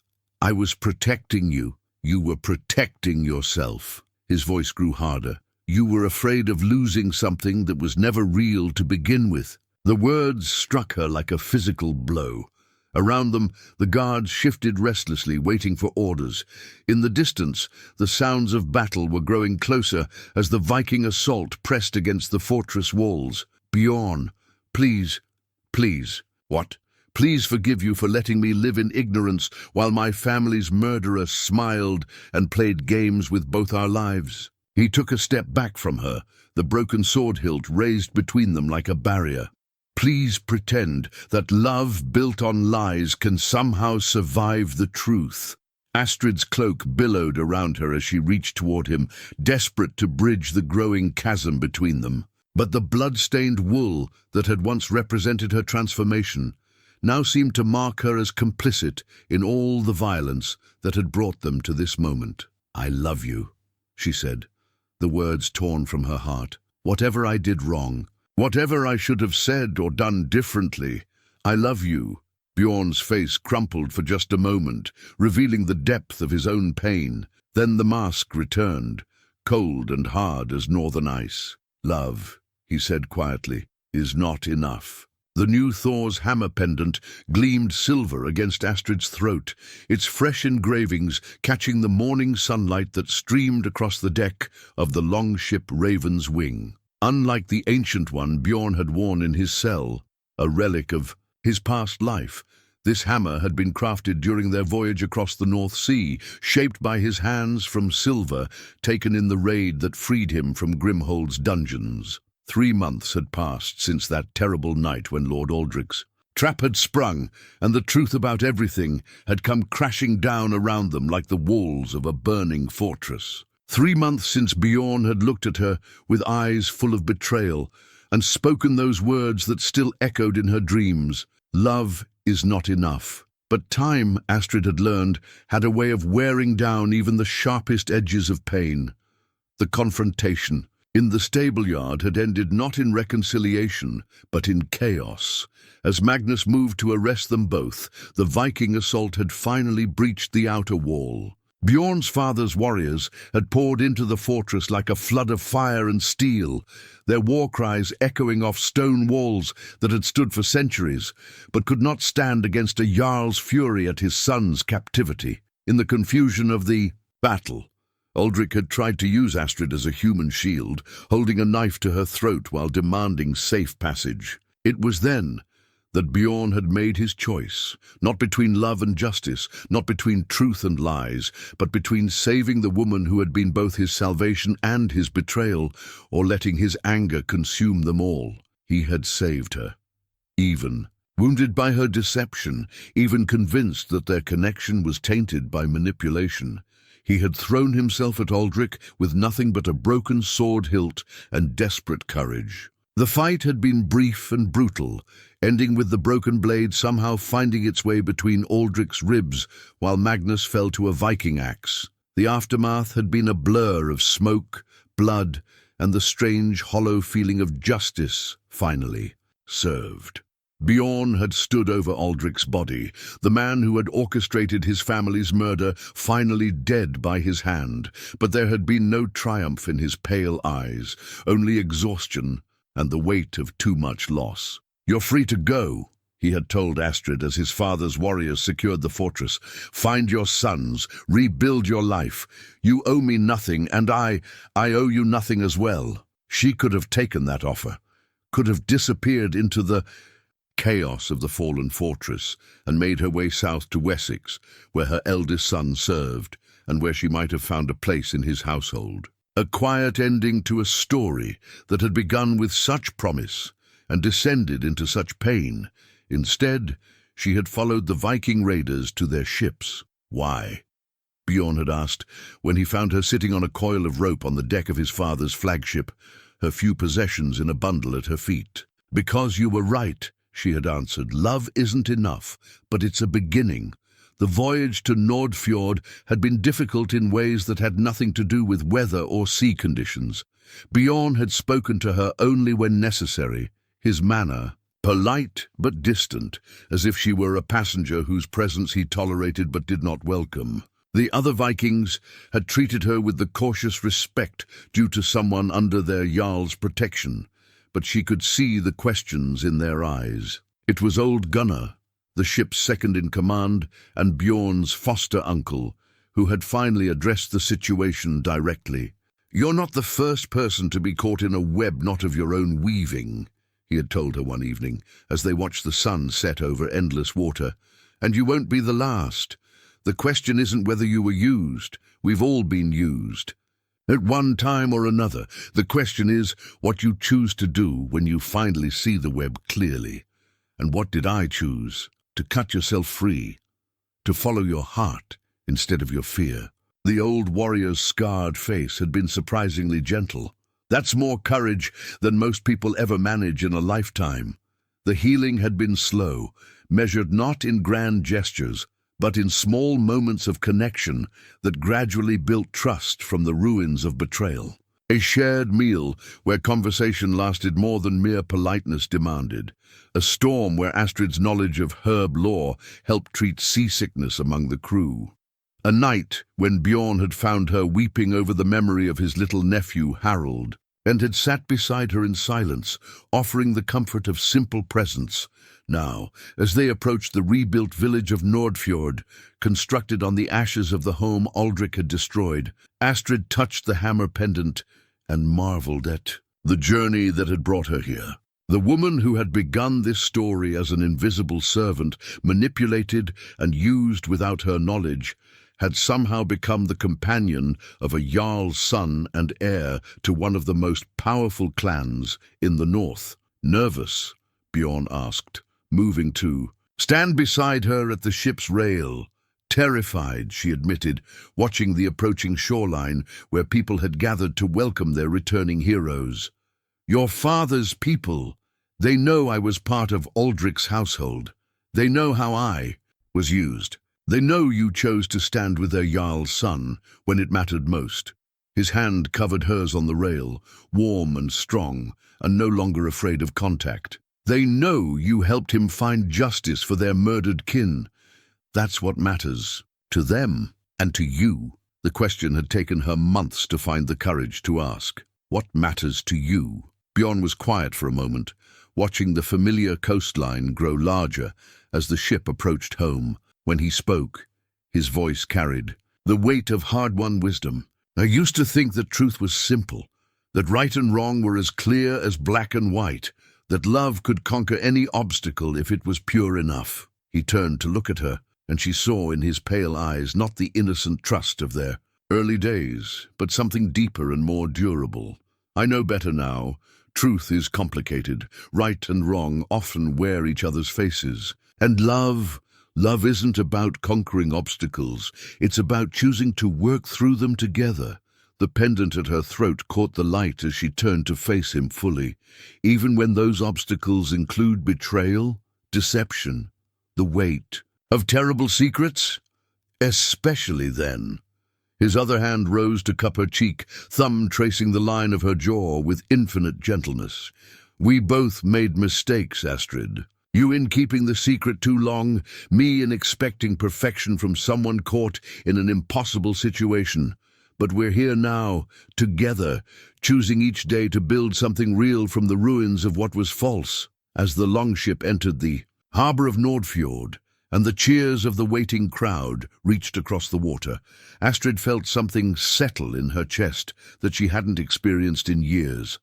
I was protecting you. You were protecting yourself. His voice grew harder. You were afraid of losing something that was never real to begin with. The words struck her like a physical blow. Around them, the guards shifted restlessly, waiting for orders. In the distance, the sounds of battle were growing closer as the Viking assault pressed against the fortress walls. Bjorn, please. What? Please forgive you for letting me live in ignorance while my family's murderer smiled and played games with both our lives. He took a step back from her, the broken sword hilt raised between them like a barrier. Please pretend that love built on lies can somehow survive the truth. Astrid's cloak billowed around her as she reached toward him, desperate to bridge the growing chasm between them. But the blood-stained wool that had once represented her transformation now seemed to mark her as complicit in all the violence that had brought them to this moment. I love you, she said, the words torn from her heart. Whatever I did wrong, whatever I should have said or done differently, I love you. Bjorn's face crumpled for just a moment, revealing the depth of his own pain. Then the mask returned, cold and hard as northern ice. Love, he said quietly, is not enough. The new Thor's hammer pendant gleamed silver against Astrid's throat, its fresh engravings catching the morning sunlight that streamed across the deck of the longship Raven's Wing. Unlike the ancient one Bjorn had worn in his cell, a relic of his past life, this hammer had been crafted during their voyage across the North Sea, shaped by his hands from silver taken in the raid that freed him from Grimhold's dungeons. 3 months had passed since that terrible night when Lord Aldrich's Trap had sprung, and the truth about everything had come crashing down around them like the walls of a burning fortress. 3 months since Bjorn had looked at her with eyes full of betrayal and spoken those words that still echoed in her dreams. Love is not enough. But time, Astrid had learned, had a way of wearing down even the sharpest edges of pain. The confrontation in the stable-yard had ended not in reconciliation, but in chaos. As Magnus moved to arrest them both, the Viking assault had finally breached the outer wall. Bjorn's father's warriors had poured into the fortress like a flood of fire and steel, their war cries echoing off stone walls that had stood for centuries, but could not stand against a jarl's fury at his son's captivity. In the confusion of the battle, Uldric had tried to use Astrid as a human shield, holding a knife to her throat while demanding safe passage. It was then that Bjorn had made his choice, not between love and justice, not between truth and lies, but between saving the woman who had been both his salvation and his betrayal, or letting his anger consume them all. He had saved her. Even wounded by her deception, even convinced that their connection was tainted by manipulation, he had thrown himself at Uldric with nothing but a broken sword hilt and desperate courage. The fight had been brief and brutal, ending with the broken blade somehow finding its way between Uldric's ribs while Magnus fell to a Viking axe. The aftermath had been a blur of smoke, blood, and the strange, hollow feeling of justice, finally, served. Bjorn had stood over Uldric's body, the man who had orchestrated his family's murder, finally dead by his hand, but there had been no triumph in his pale eyes, only exhaustion and the weight of too much loss. "You're free to go," he had told Astrid as his father's warriors secured the fortress. "Find your sons, rebuild your life. You owe me nothing, and I owe you nothing as well." She could have taken that offer, could have disappeared into the chaos of the fallen fortress and made her way south to Wessex, where her eldest son served, and where she might have found a place in his household. A quiet ending to a story that had begun with such promise and descended into such pain. Instead, she had followed the Viking raiders to their ships. Why? Bjorn had asked, when he found her sitting on a coil of rope on the deck of his father's flagship, her few possessions in a bundle at her feet. "Because you were right," she had answered. "Love isn't enough, but it's a beginning." The voyage to Nordfjord had been difficult in ways that had nothing to do with weather or sea conditions. Bjorn had spoken to her only when necessary, his manner polite but distant, as if she were a passenger whose presence he tolerated but did not welcome. The other Vikings had treated her with the cautious respect due to someone under their jarl's protection, but she could see the questions in their eyes. It was old Gunnar, the ship's second-in-command and Bjorn's foster-uncle, who had finally addressed the situation directly. "You're not the first person to be caught in a web not of your own weaving," he had told her one evening, as they watched the sun set over endless water. "And you won't be the last. The question isn't whether you were used. We've all been used at one time or another. The question is what you choose to do when you finally see the web clearly. And what did I choose? To cut yourself free, to follow your heart instead of your fear." The old warrior's scarred face had been surprisingly gentle. "That's more courage than most people ever manage in a lifetime." The healing had been slow, measured not in grand gestures, but in small moments of connection that gradually built trust from the ruins of betrayal. A shared meal where conversation lasted more than mere politeness demanded. A storm where Astrid's knowledge of herb lore helped treat seasickness among the crew. A night when Bjorn had found her weeping over the memory of his little nephew Harold, and had sat beside her in silence, offering the comfort of simple presence. Now, as they approached the rebuilt village of Nordfjord, constructed on the ashes of the home Uldric had destroyed, Astrid touched the hammer pendant and marveled at the journey that had brought her here. The woman who had begun this story as an invisible servant, manipulated and used without her knowledge, had somehow become the companion of a jarl's son and heir to one of the most powerful clans in the north. "Nervous?" Bjorn asked, moving too. Stand beside her at the ship's rail. Terrified, she admitted, watching the approaching shoreline where people had gathered to welcome their returning heroes. Your father's people. They know I was part of Aldrich's household. They know how I was used. They know you chose to stand with their Jarl's son when it mattered most. His hand covered hers on the rail, warm and strong, and no longer afraid of contact. They know you helped him find justice for their murdered kin. That's what matters to them and to you. The question had taken her months to find the courage to ask. What matters to you? Bjorn was quiet for a moment, watching the familiar coastline grow larger as the ship approached home. When he spoke, his voice carried the weight of hard-won wisdom. I used to think that truth was simple, that right and wrong were as clear as black and white, that love could conquer any obstacle if it was pure enough. He turned to look at her, and she saw in his pale eyes not the innocent trust of their early days, but something deeper and more durable. I know better now. Truth is complicated. Right and wrong often wear each other's faces. And love isn't about conquering obstacles. It's about choosing to work through them together. The pendant at her throat caught the light as she turned to face him fully, even when those obstacles include betrayal, deception, the weight of terrible secrets, especially then. His other hand rose to cup her cheek, thumb tracing the line of her jaw with infinite gentleness. We both made mistakes, Astrid. You in keeping the secret too long, me in expecting perfection from someone caught in an impossible situation. But we're here now, together, choosing each day to build something real from the ruins of what was false. As the longship entered the harbour of Nordfjord, and the cheers of the waiting crowd reached across the water, Astrid felt something settle in her chest that she hadn't experienced in years.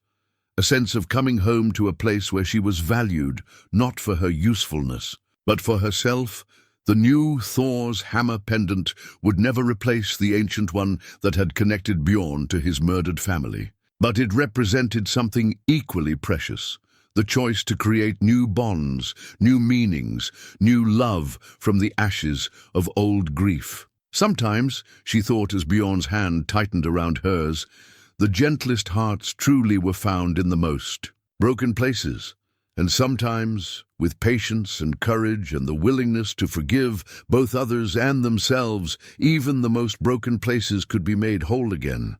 A sense of coming home to a place where she was valued, not for her usefulness, but for herself. The new Thor's hammer pendant would never replace the ancient one that had connected Bjorn to his murdered family. But it represented something equally precious. The choice to create new bonds, new meanings, new love from the ashes of old grief. Sometimes, she thought as Bjorn's hand tightened around hers, the gentlest hearts truly were found in the most broken places. And sometimes, with patience and courage and the willingness to forgive both others and themselves, even the most broken places could be made whole again.